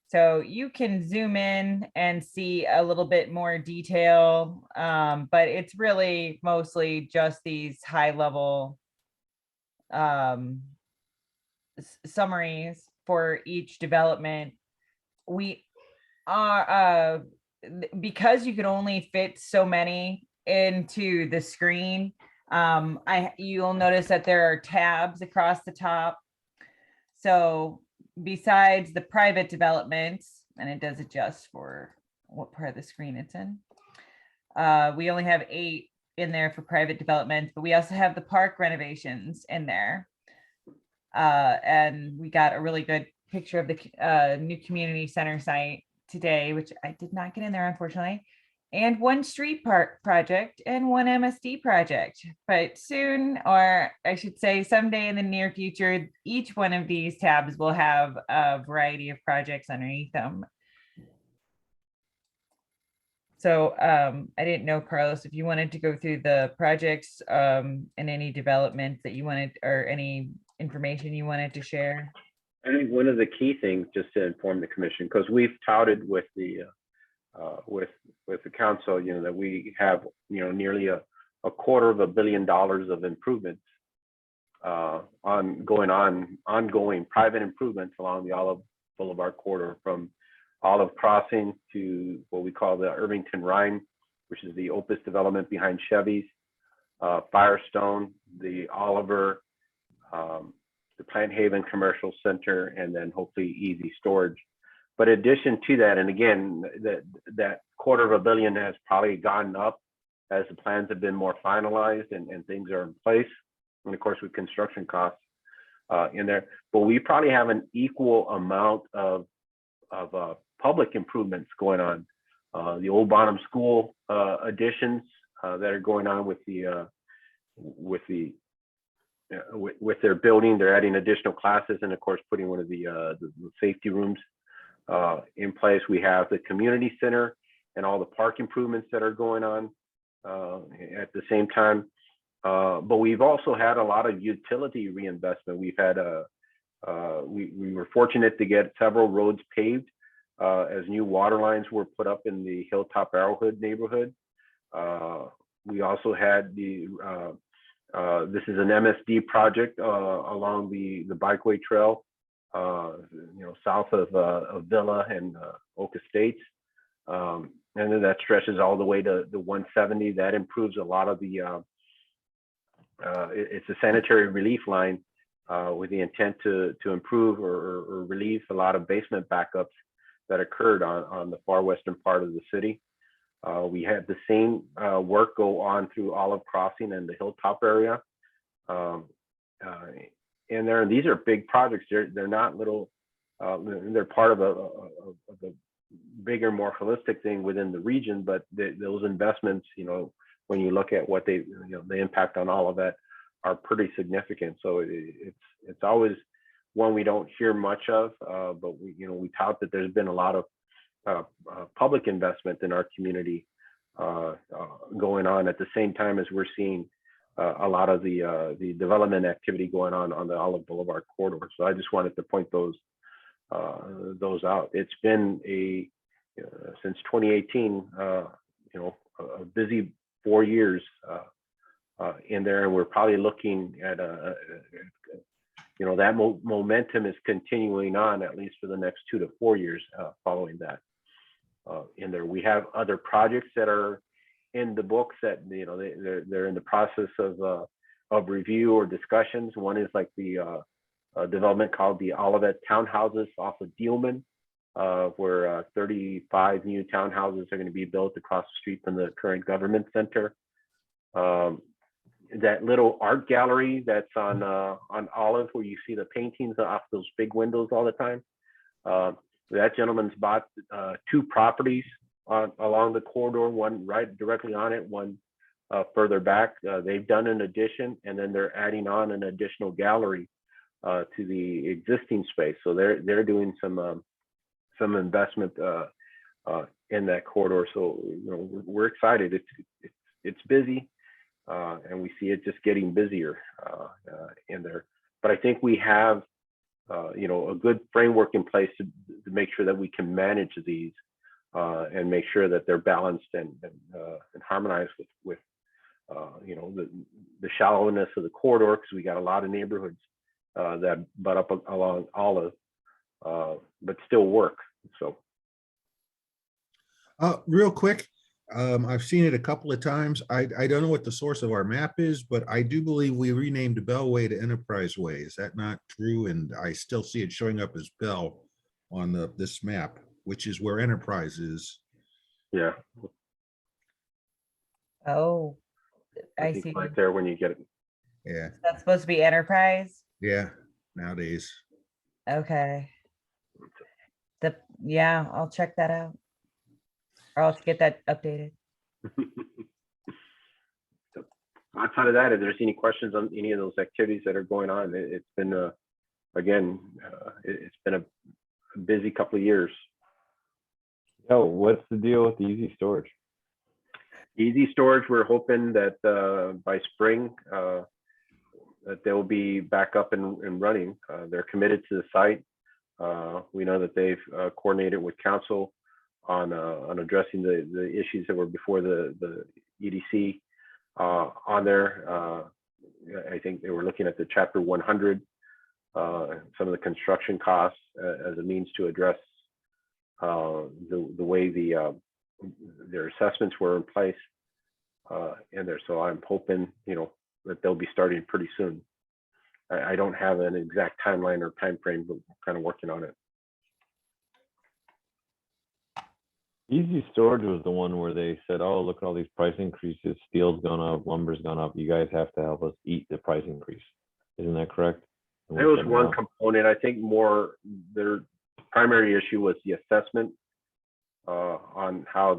So you can zoom in and see a little bit more detail, but it's really mostly just these high level summaries for each development. We are, because you can only fit so many into the screen, you'll notice that there are tabs across the top. So besides the private developments, and it does adjust for what part of the screen it's in, we only have 8 in there for private developments, but we also have the park renovations in there. And we got a really good picture of the new community center site today, which I did not get in there, unfortunately, and 1 street park project and 1 MSD project. But soon, or I should say someday in the near future, each one of these tabs will have a variety of projects underneath them. So I didn't know, Carlos, if you wanted to go through the projects and any developments that you wanted, or any information you wanted to share. I think one of the key things, just to inform the commission, because we've touted with the with the council, that we have, nearly a $250 million of improvements ongoing private improvements along the Olive Boulevard corridor, from Olive Crossing to what we call the Irvington Rhine, which is the Opus development behind Chevy's, Firestone, the Oliver, the Plant Haven Commercial Center, and then hopefully Easy Storage. But in addition to that, and again, that $250 million has probably gone up as the plans have been more finalized and things are in place. And of course, with construction costs in there, but we probably have an equal amount of public improvements going on. The Old Bonham School additions that are going on with their building. They're adding additional classes, and of course, putting one of the safety rooms in place. We have the community center and all the park improvements that are going on at the same time. But we've also had a lot of utility reinvestment. We've had we were fortunate to get several roads paved as new water lines were put up in the Hilltop Arrowhead neighborhood. We also had this is an MSD project along the bikeway trail, south of Villa and Oak Estates. And then that stretches all the way to the 170. That improves a lot of the, it's a sanitary relief line with the intent to improve or relieve a lot of basement backups that occurred on the far western part of the city. We had the same work go on through Olive Crossing and the Hilltop area. And these are big projects. They're not little, they're part of a bigger, more holistic thing within the region, but those investments, when you look at what the impact on all of that are pretty significant. So it's always one we don't hear much of, but we tout that there's been a lot of public investment in our community going on at the same time as we're seeing a lot of the development activity going on the Olive Boulevard corridor. So I just wanted to point those out. It's been since 2018, a busy 4 years in there, and we're probably looking at that momentum is continuing on at least for the next 2 to 4 years following that. In there, we have other projects that are in the books that they're in the process of review or discussions. One is like the development called the Olivet Townhouses off of Dealman, where 35 new townhouses are going to be built across the street from the current government center. That little art gallery that's on Olive, where you see the paintings off those big windows all the time. That gentleman's bought 2 properties along the corridor, one right directly on it, one further back. They've done an addition, and then they're adding on an additional gallery to the existing space. So they're doing some investment in that corridor. So we're excited. It's busy, and we see it just getting busier in there. But I think we have a good framework in place to make sure that we can manage these and make sure that they're balanced and harmonized with the shallowness of the corridor, because we got a lot of neighborhoods that butt up along Olive, but still work. So real quick, I've seen it a couple of times. I don't know what the source of our map is, but I do believe we renamed Bellway to Enterprise Way. Is that not true? And I still see it showing up as Bell on this map, which is where Enterprise is. Yeah. Oh, I think see. right there when you get it. Yeah. That's supposed to be Enterprise? Yeah, nowadays. Okay. Yeah, I'll check that out. Or I'll get that updated. So, outside of that, if there's any questions on any of those activities that are going on, it's been it's been a busy couple of years. Oh, what's the deal with the Easy Storage? Easy Storage, we're hoping that by spring that they'll be back up and running. They're committed to the site. We know that they've coordinated with council on addressing the issues that were before the EDC on there. I think they were looking at the Chapter 100, some of the construction costs as a means to address the way their assessments were in place in there. So I'm hoping, that they'll be starting pretty soon. I don't have an exact timeline or time frame, but we're kind of working on it. Easy Storage was the one where they said, oh, look at all these price increases. Steel's gone up, lumber's gone up. You guys have to help us eat the price increase. Isn't that correct? And we There was said one no. component. I think more their primary issue was the assessment on how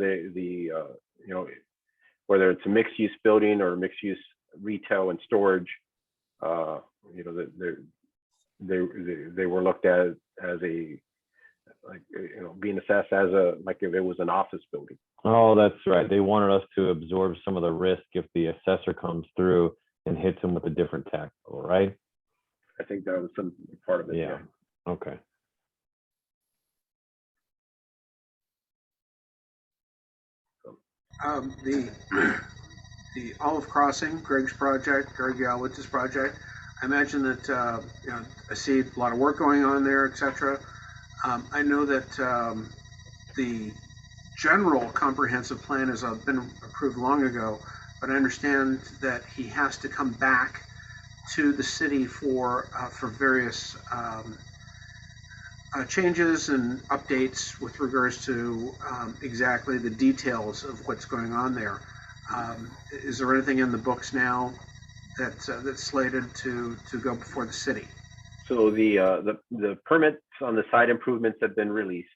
whether it's a mixed use building or mixed use retail and storage, they were looked at as being assessed as like if it was an office building. Oh, that's right. They wanted us to absorb some of the risk if the assessor comes through and hits them with a different tax bill, right? I think that was some part of it. Yeah. Okay. The Olive Crossing, Greg's project, Greg Yalowitz's project. I imagine that I see a lot of work going on there, etc. I know that the general comprehensive plan has been approved long ago, but I understand that he has to come back to the city for various changes and updates with regards to exactly the details of what's going on there. Is there anything in the books now that's slated to go before the city? So the permits on the site improvements have been released.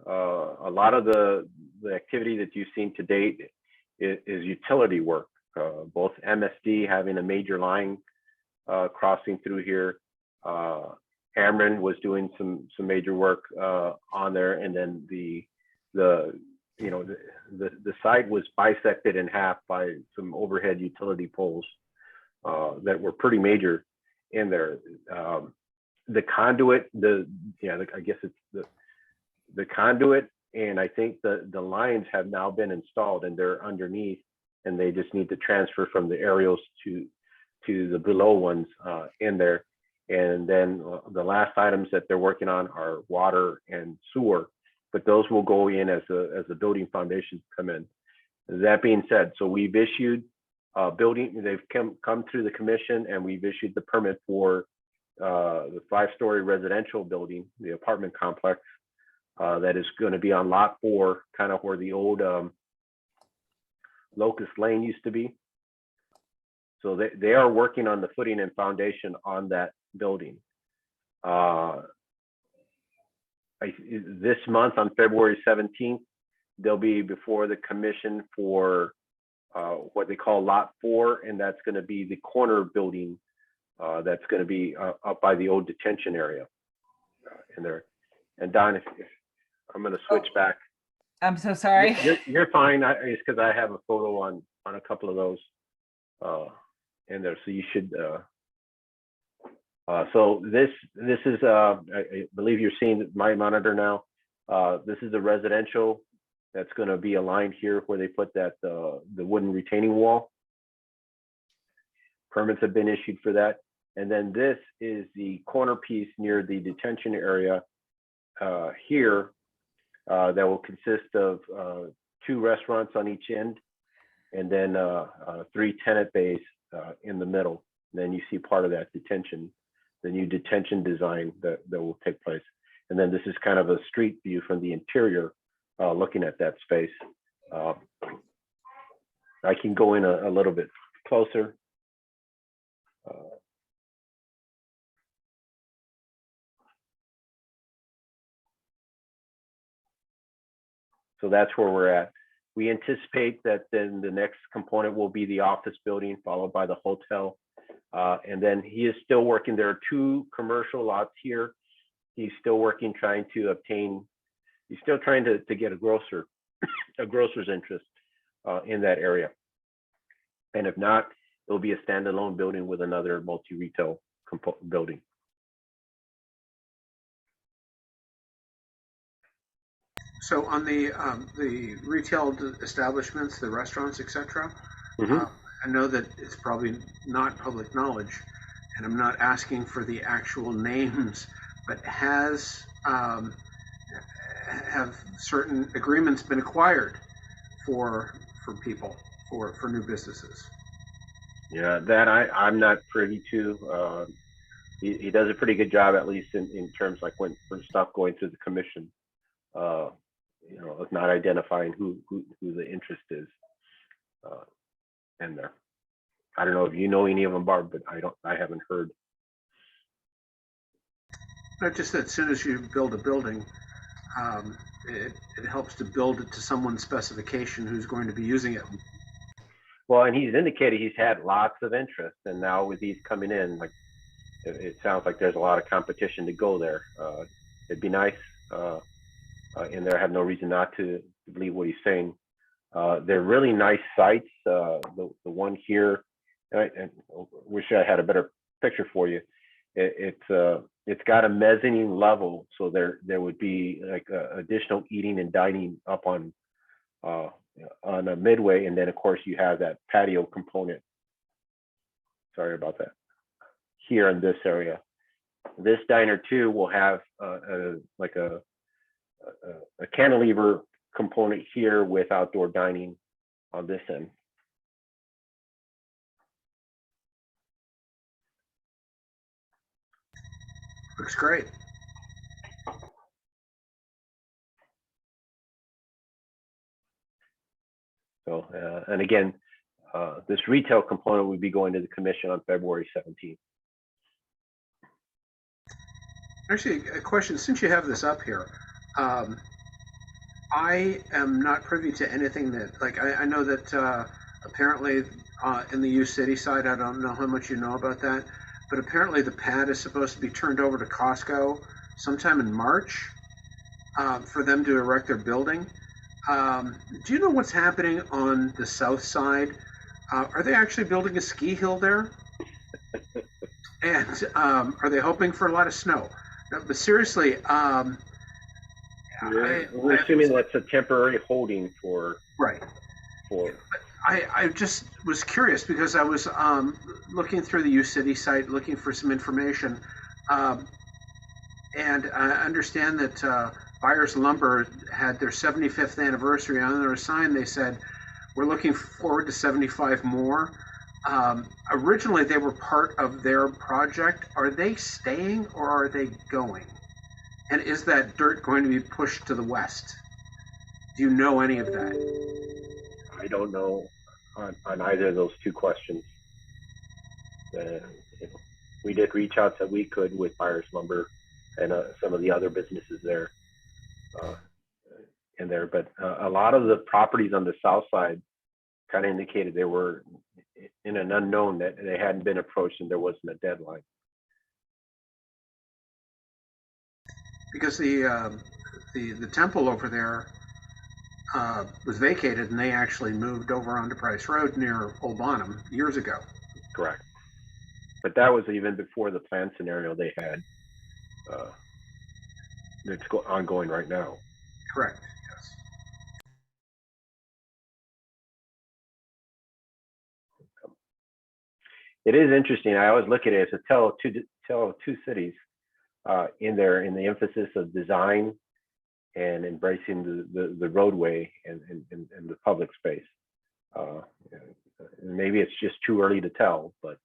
A lot of the activity that you've seen to date is utility work. Both MSD having a major line crossing through here. Ameren was doing some major work on there, and then the site was bisected in half by some overhead utility poles that were pretty major in there. The conduit, I guess it's the conduit, and I think the lines have now been installed and they're underneath, and they just need to transfer from the aerials to the below ones in there. And then the last items that they're working on are water and sewer, but those will go in as the building foundations come in. That being said, so we've issued building, they've come through the commission, and we've issued the permit for the 5-story residential building, the apartment complex that is going to be on lot 4, kind of where the old Locust Lane used to be. So they are working on the footing and foundation on that building. This month on February 17th, they'll be before the commission for what they call lot 4, and that's going to be the corner building that's going to be up by the old detention area in there. And Don, if I'm going to switch back. I'm so sorry. You're fine. It's because I have a photo on a couple of those in there, so you should. So this is I believe you're seeing my monitor now. This is the residential that's going to be aligned here where they put that the wooden retaining wall. Permits have been issued for that, and then this is the corner piece near the detention area here that will consist of 2 restaurants on each end, and then 3 tenant bays in the middle. And then you see part of that detention, the new detention design that will take place. And then this is kind of a street view from the interior looking at that space. I can go in a little bit closer. So that's where we're at. We anticipate that then the next component will be the office building, followed by the hotel. And then he is still working. There are 2 commercial lots here. He's still working, trying to get a grocer's interest in that area. And if not, it'll be a standalone building with another multi-retail building. So on the retail establishments, the restaurants, etc. Mhm. I know that it's probably not public knowledge, and I'm not asking for the actual names, but have certain agreements been acquired for people for new businesses? Yeah, that I'm not privy to. He does a pretty good job, at least in terms like when stuff going through the commission. Uh, of not identifying who the interest is in there. I don't know if you know any of them, Barb, but I haven't heard. Not just that as soon as you build a building, it helps to build it to someone's specification who's going to be using it. Well, and he's indicated he's had lots of interest, and now with these coming in, like it sounds like there's a lot of competition to go there. It'd be nice in there. I have no reason not to believe what he's saying. They're really nice sites. The one here, and I wish I had a better picture for you. It's got a mezzanine level, so there would be like additional eating and dining up on a midway, and then of course you have that patio component. Sorry about that. Here in this area, this diner too will have like a cantilever component here with outdoor dining on this end. Looks great. So, and again, this retail component would be going to the commission on February 17th. Actually, a question, since you have this up here, I am not privy to anything that, like, I know that apparently in the U City side, I don't know how much you know about that, but apparently the pad is supposed to be turned over to Costco sometime in March for them to erect their building. Do you know what's happening on the south side? Are they actually building a ski hill there? And are they hoping for a lot of snow? No, but seriously, we're assuming that's a temporary holding for. Right. For. I just was curious because I was looking through the U City site, looking for some information, and I understand that Byers Lumber had their 75th anniversary. On their sign, they said, "We're looking forward to 75 more." Originally, they were part of their project. Are they staying or are they going? And is that dirt going to be pushed to the west? Do you know any of that? I don't know on either of those two questions. We did reach out that we could with Byers Lumber and some of the other businesses there in there, but a lot of the properties on the south side kind of indicated they were in an unknown, that they hadn't been approached and there wasn't a deadline. Because the temple over there was vacated and they actually moved over onto Price Road near Old Bonham years ago. Correct. But that was even before the plan scenario they had that's ongoing right now. Correct. Yes. It is interesting. I always look at it as a tale of two cities in there, in the emphasis of design and embracing the roadway and the public space. Maybe it's just too early to tell, but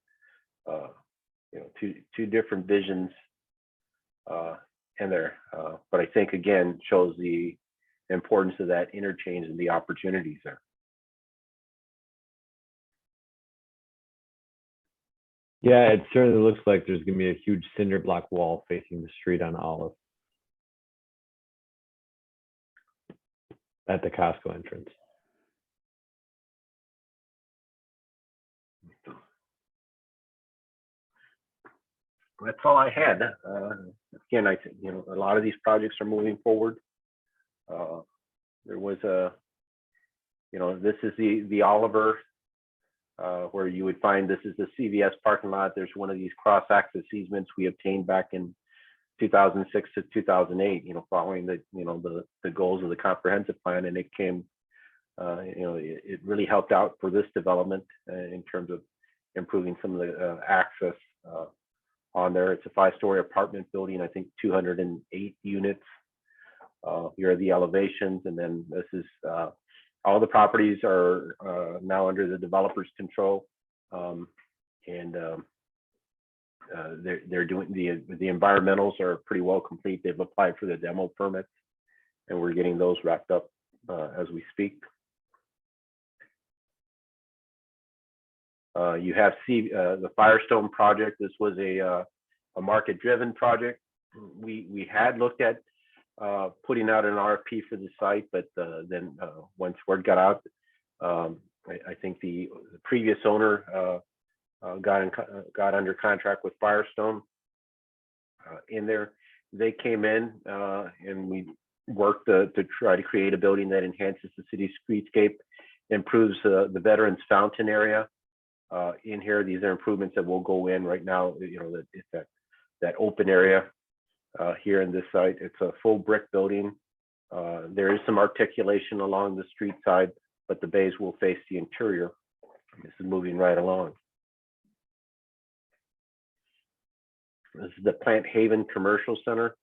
two different visions in there. But I think again shows the importance of that interchange and the opportunities there. Yeah, it certainly looks like there's going to be a huge cinder block wall facing the street on Olive at the Costco entrance. That's all I had. Again, I think a lot of these projects are moving forward. There was this is the Oliver. Where you would find this is the CVS parking lot. There's one of these cross-access easements we obtained back in 2006 to 2008, following the goals of the comprehensive plan, and it came, it really helped out for this development in terms of improving some of the access on there. It's a 5-story apartment building, I think 208 units. Here are the elevations, and then this is all the properties are now under the developer's control, and they're doing the environmentals are pretty well complete. They've applied for the demo permits, and we're getting those wrapped up as we speak. You have the Firestone project. This was a market-driven project. We had looked at putting out an RFP for the site, but then once word got out, I think the previous owner got under contract with Firestone in there. They came in and we worked to try to create a building that enhances the city's streetscape, improves the veterans fountain area in here. These are improvements that will go in right now. It's that open area here in this site. It's a full brick building. There is some articulation along the street side, but the bays will face the interior. This is moving right along. This is the Plant Haven Commercial Center.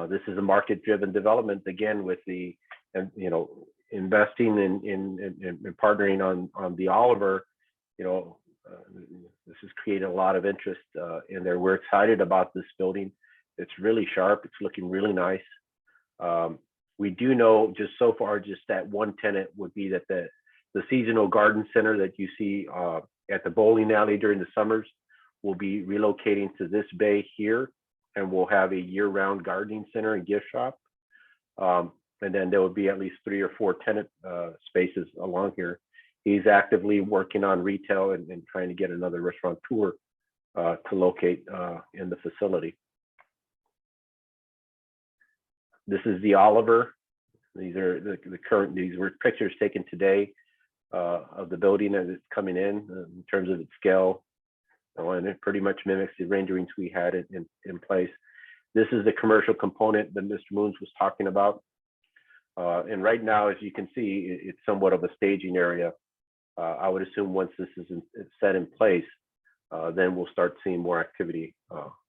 This is a market-driven development, again, with the, investing in partnering on the Oliver. This has created a lot of interest in there. We're excited about this building. It's really sharp. It's looking really nice. We do know just so far, just that one tenant would be that the seasonal garden center that you see at the bowling alley during the summers will be relocating to this bay here, and we'll have a year-round gardening center and gift shop. And then there will be at least 3 or 4 tenant spaces along here. He's actively working on retail and trying to get another restaurateur to locate in the facility. This is the Oliver. These are these were pictures taken today of the building as it's coming in terms of its scale. And it pretty much mimics the renderings we had in place. This is the commercial component that Mr. Moons was talking about. And right now, as you can see, it's somewhat of a staging area. I would assume once this is set in place, then we'll start seeing more activity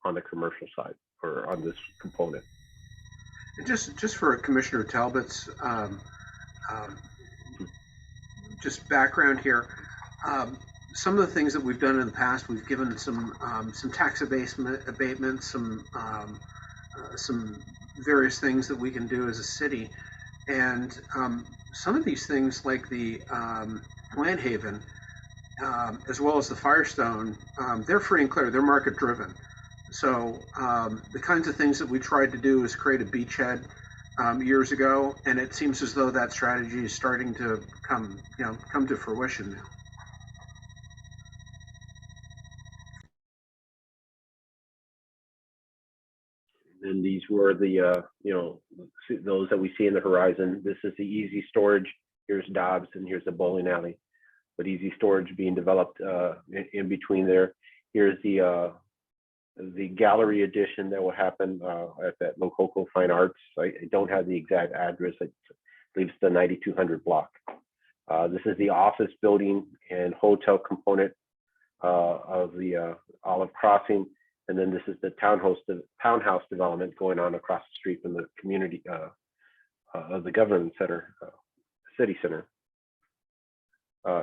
on the commercial side or on this component. And just for Commissioner Talbot's just background here, some of the things that we've done in the past, we've given some tax abatements, some various things that we can do as a city, and some of these things like the Plant Haven, as well as the Firestone, they're free and clear. They're market driven. So the kinds of things that we tried to do is create a beachhead years ago, and it seems as though that strategy is starting to come to fruition now. And these were the, those that we see in the horizon. This is the easy storage. Here's Dobbs and here's the bowling alley. But easy storage being developed in between there. Here's the gallery addition that will happen at that Lococo Fine Arts. I don't have the exact address. I believe it's the 9200 block. This is the office building and hotel component of the Olive Crossing. And then this is the townhouse development going on across the street from the community of the government center, city center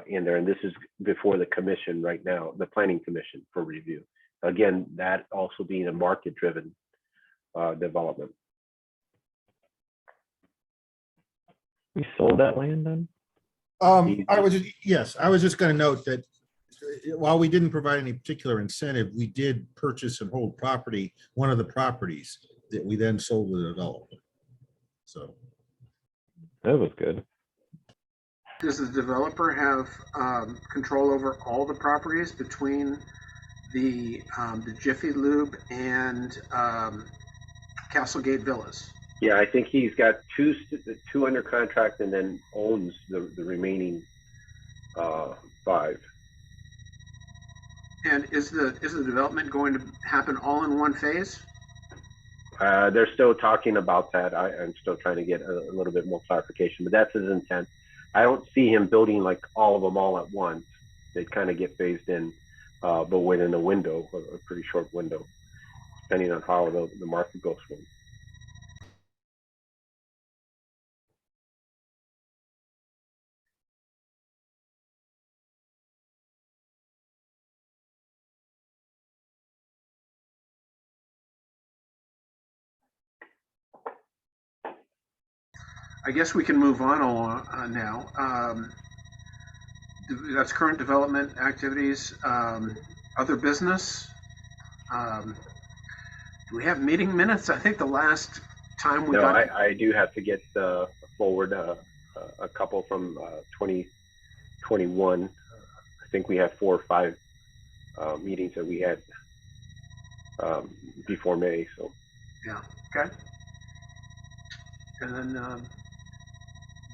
in there. And this is before the commission right now, the planning commission for review. Again, that also being a market-driven development. We sold that land then? I was just going to note that while we didn't provide any particular incentive, we did purchase and hold property, one of the properties that we then sold to the developer. So that was good. Does the developer have control over all the properties between the Jiffy Lube and Castlegate Villas? Yeah, I think he's got two under contract and then owns the remaining 5. And is the development going to happen all in one phase? They're still talking about that. I'm still trying to get a little bit more clarification, but that's his intent. I don't see him building like all of them all at once. They kind of get phased in, but within a window, a pretty short window, depending on how the market goes for them. I guess we can move on now. That's current development activities. Other business. Do we have meeting minutes? I think the last time we No, got. I do have to get forward a couple from 2021. I think we have 4 or 5 meetings that we had before May. So Yeah. Okay. And then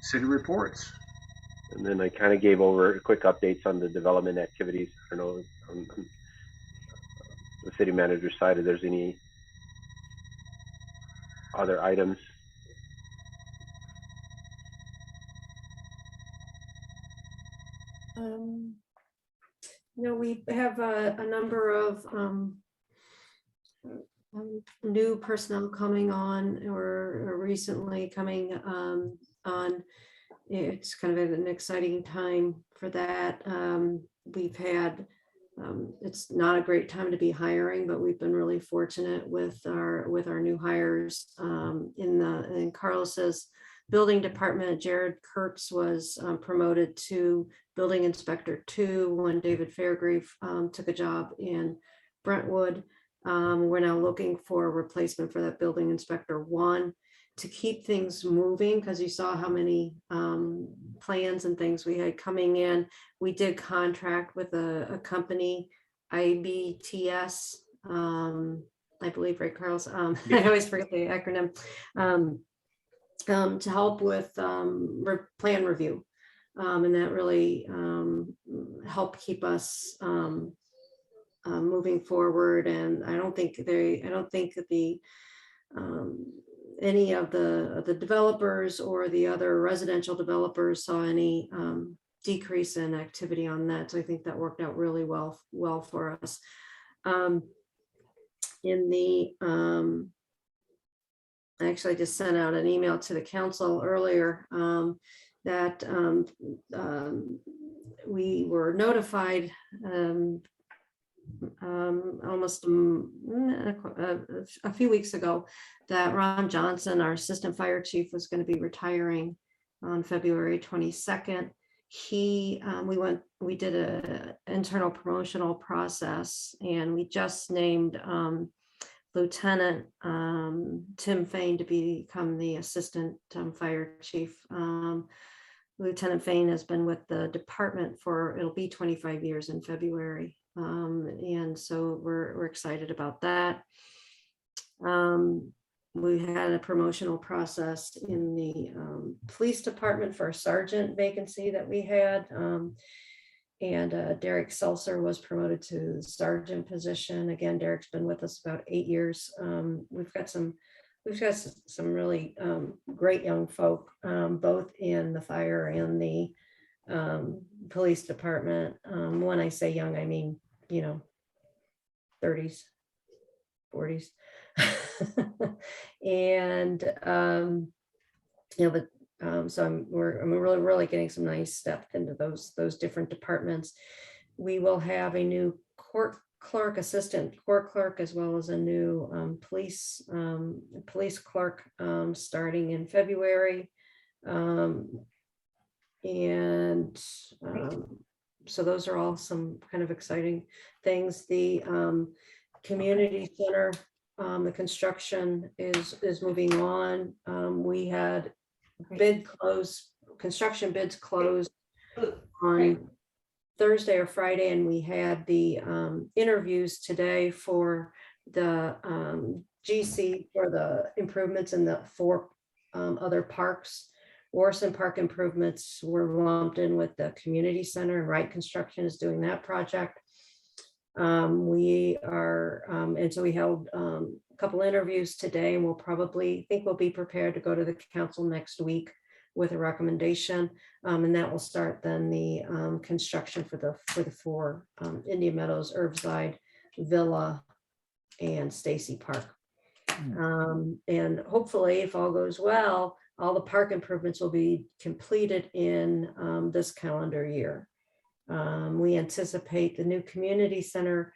city reports. and then I kind of gave over quick updates on the development activities. I don't know on the city manager's side if there's any other items. We have a number of new personnel coming on or recently coming on. It's kind of an exciting time for that. We've had, it's not a great time to be hiring, but we've been really fortunate with our new hires in Carlos's building department. Jared Kurtz was promoted to building inspector 2 when David Fairgrieve took a job in Brentwood. We're now looking for a replacement for that building inspector 1 to keep things moving, because you saw how many plans and things we had coming in. We did contract with a company, IBTS, I believe, right, Carlos? I always forget the acronym, to help with plan review. And that really helped keep us moving forward. And I don't think that the any of the developers or the other residential developers saw any decrease in activity on that. So I think that worked out really well for us. Actually, I just sent out an email to the council earlier that we were notified almost a few weeks ago that Ron Johnson, our assistant fire chief, was going to be retiring on February 22nd. We did a internal promotional process, and we just named Lieutenant Tim Fain to become the assistant fire chief. Lieutenant Fain has been with the department it'll be 25 years in February. And so we're excited about that. We had a promotional process in the police department for a sergeant vacancy that we had. And Derek Seltzer was promoted to the sergeant position. Again, Derek's been with us about 8 years. We've got some really great young folk, both in the fire and the police department. When I say young, I mean, 30s, 40s. And so we're really getting some nice depth into those different departments. We will have a new court clerk, assistant court clerk, as well as a new police clerk starting in February. So those are all some kind of exciting things. The community center, the construction is moving on. We had construction bids closed on Thursday or Friday, and we had the interviews today for the GC for the improvements in the 4 other parks. Orson Park improvements were lumped in with the community center, and Wright Construction is doing that project. And so we held couple interviews today, and we'll probably think we'll be prepared to go to the council next week with a recommendation. And that will start then the construction for the four Indian Meadows, Herbside, Villa, and Stacy Park. And hopefully, if all goes well, all the park improvements will be completed in this calendar year. We anticipate the new community center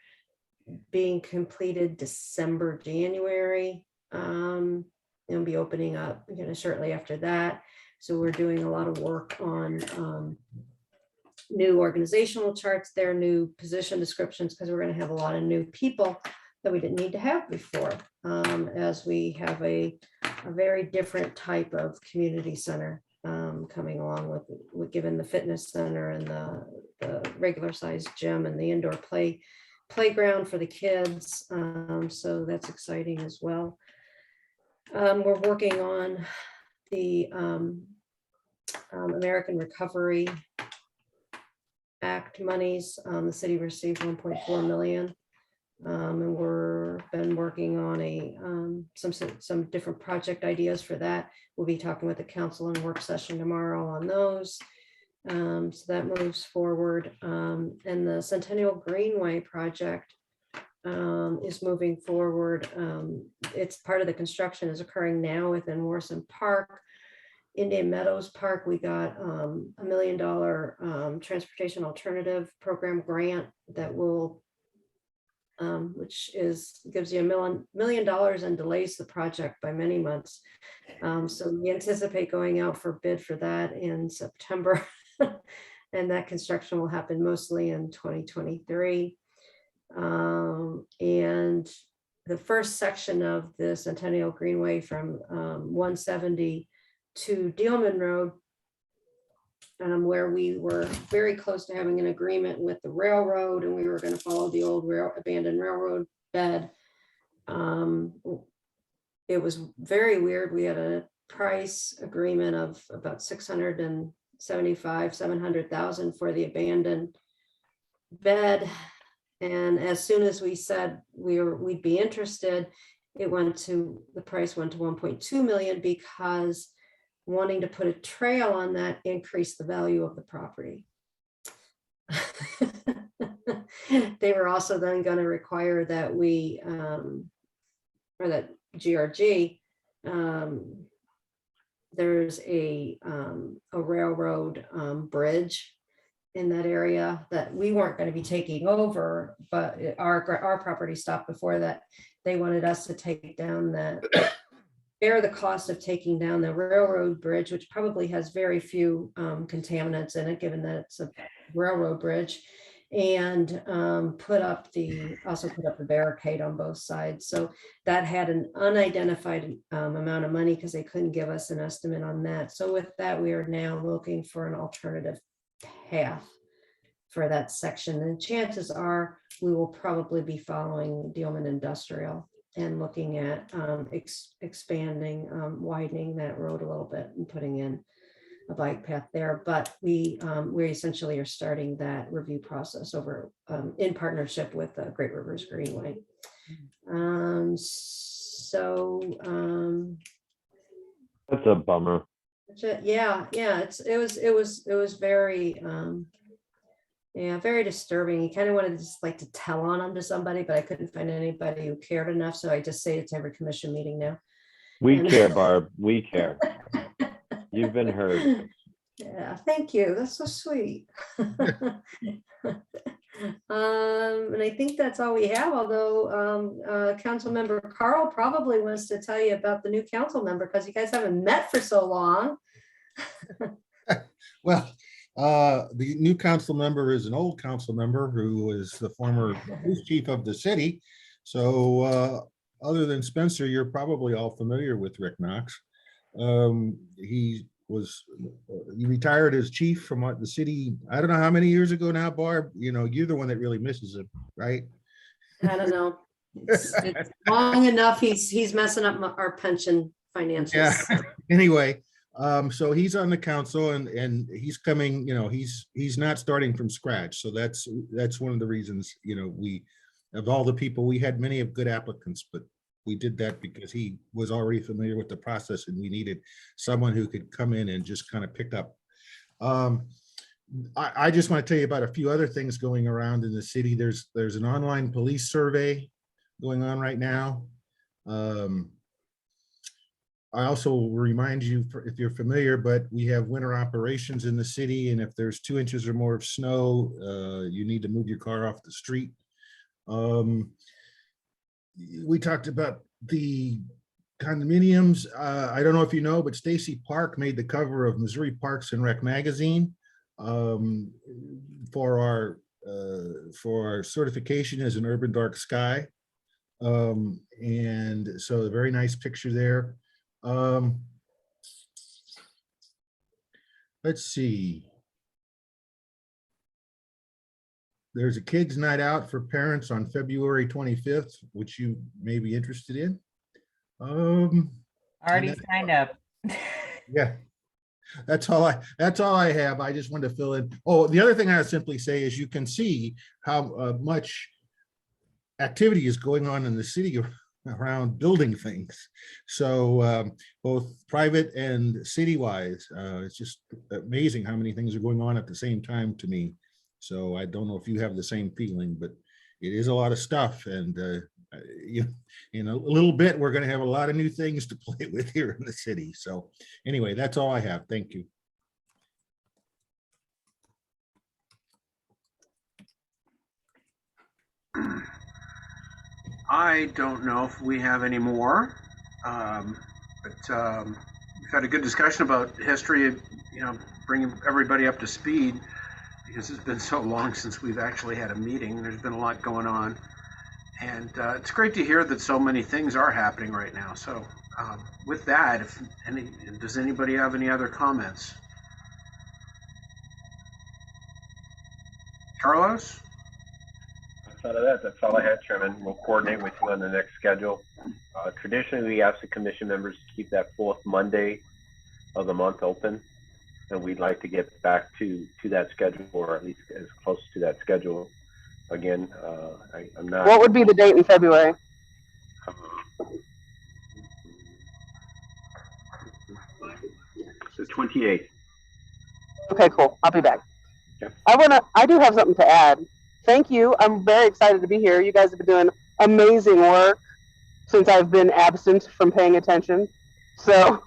being completed December, January. And be opening up, shortly after that. So we're doing a lot of work on new organizational charts, their new position descriptions, because we're going to have a lot of new people that we didn't need to have before, as we have a very different type of community center coming along with given the fitness center and the regular sized gym and the indoor playground for the kids. So that's exciting as well. We're working on the American Recovery Act monies. The city received 1.4 million. And we're been working on some different project ideas for that. We'll be talking with the council in work session tomorrow on those. So that moves forward. And the Centennial Greenway project is moving forward. It's part of the construction is occurring now within Morrison Park. Indian Meadows Park, we got $1 million transportation alternative program grant that will which gives you $1 million and delays the project by many months. So we anticipate going out for bid for that in September. And that construction will happen mostly in 2023. And the first section of the Centennial Greenway from 170 to Dealman Road, where we were very close to having an agreement with the railroad, and we were going to follow the old abandoned railroad bed. It was very weird. We had a price agreement of about 700,000 for the abandoned bed. And as soon as we said we'd be interested, the price went to 1.2 million because wanting to put a trail on that increased the value of the property. They were also then going to require that we, or that GRG, there's a railroad bridge in that area that we weren't going to be taking over, but our property stopped before that. They wanted us to take down bear the cost of taking down the railroad bridge, which probably has very few contaminants in it, given that it's a railroad bridge, and also put up the barricade on both sides. So that had an unidentified amount of money because they couldn't give us an estimate on that. So with that, we are now looking for an alternative path for that section. And chances are we will probably be following Dealman Industrial and looking at expanding, widening that road a little bit and putting in a bike path there. But we essentially are starting that review process over in partnership with Great Rivers Greenway. That's a bummer. Yeah, it was very very disturbing. You kind of wanted to just like to tell on them to somebody, but I couldn't find anybody who cared enough, so I just say it to every commission meeting now. We care, Barb. We care. You've been heard. Yeah, thank you. That's so sweet. And I think that's all we have, although council member Carl probably wants to tell you about the new council member because you guys haven't met for so long. Well, the new council member is an old council member who is the former police chief of the city. So other than Spencer, you're probably all familiar with Rick Knox. He retired as chief from the city. I don't know how many years ago now, Barb. You're the one that really misses him, right? I don't know. It's long enough. He's messing up our pension financials. Yeah. Anyway. So he's on the council and he's coming, he's not starting from scratch. So that's one of the reasons, we, of all the people, we had many of good applicants, but we did that because he was already familiar with the process and we needed someone who could come in and just kind of pick up. I just want to tell you about a few other things going around in the city. There's an online police survey going on right now. I also will remind you, if you're familiar, but we have winter operations in the city, and if there's 2 inches or more of snow, you need to move your car off the street. We talked about the condominiums. I don't know if you know, but Stacy Park made the cover of Missouri Parks and Rec magazine for our certification as an urban dark sky. And so a very nice picture there. Let's see. There's a kids' night out for parents on February 25th, which you may be interested in. Already signed up. Yeah, that's all I have. I just wanted to fill in. Oh, the other thing I would simply say is you can see how much activity is going on in the city around building things. So both private and city-wise, it's just amazing how many things are going on at the same time to me. So I don't know if you have the same feeling, but it is a lot of stuff. And in a little bit, we're going to have a lot of new things to play with here in the city. So anyway, that's all I have. Thank you. I don't know if we have any more, but we've had a good discussion about history, bringing everybody up to speed, because it's been so long since we've actually had a meeting. There's been a lot going on. And it's great to hear that so many things are happening right now. So with that, does anybody have any other comments? Carlos? Outside of that, that's all I had, Chairman. We'll coordinate with you on the next schedule. Traditionally, we ask the commission members to keep that fourth Monday of the month open. And we'd like to get back to that schedule, or at least as close to that schedule. Again, I'm not. What would be the date in February? The 28th. Okay, cool. I'll be back. Okay. I do have something to add. Thank you. I'm very excited to be here. You guys have been doing amazing work since I've been absent from paying attention. So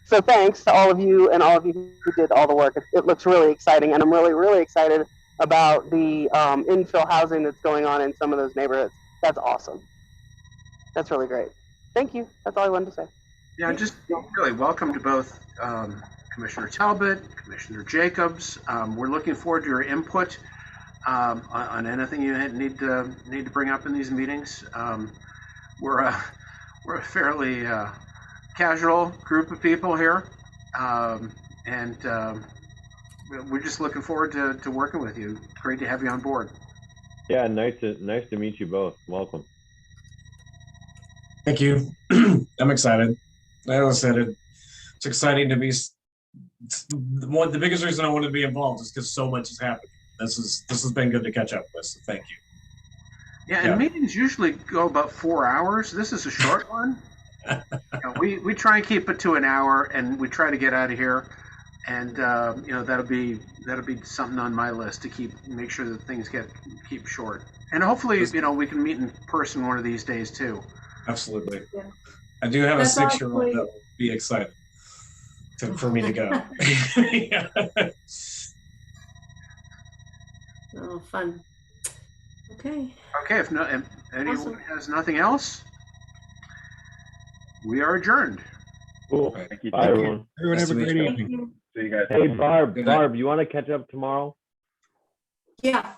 thanks to all of you and all of you who did all the work. It looks really exciting, and I'm really, really excited about the infill housing that's going on in some of those neighborhoods. That's awesome. That's really great. Thank you. That's all I wanted to say. Yeah, just really welcome to both Commissioner Talbot, Commissioner Jacobs. We're looking forward to your input on anything you need to bring up in these meetings. We're a fairly casual group of people here, and we're just looking forward to working with you. Great to have you on board. Yeah, nice to meet you both. Welcome. Thank you. I'm excited. Like I said, it's exciting to be. The biggest reason I wanted to be involved is because so much has happened. This has been good to catch up with. So thank you. Yeah, and meetings usually go about 4 hours. This is a short one. We try and keep it to an hour, and we try to get out of here. And that'll be something on my list to make sure that things keep short. And hopefully, we can meet in person one of these days too. Absolutely. Yeah. I do have That's a 6-year-old actually- that will be excited for me to go. Yeah. Oh, fun. Okay. Okay, if anyone Awesome. has nothing else, we are adjourned. Cool. Thank you. Bye, everyone. Everyone Nice have a to meet great you. evening. Thank you. See you guys. Hey, Barb, Good night. you want to catch up tomorrow? Yeah.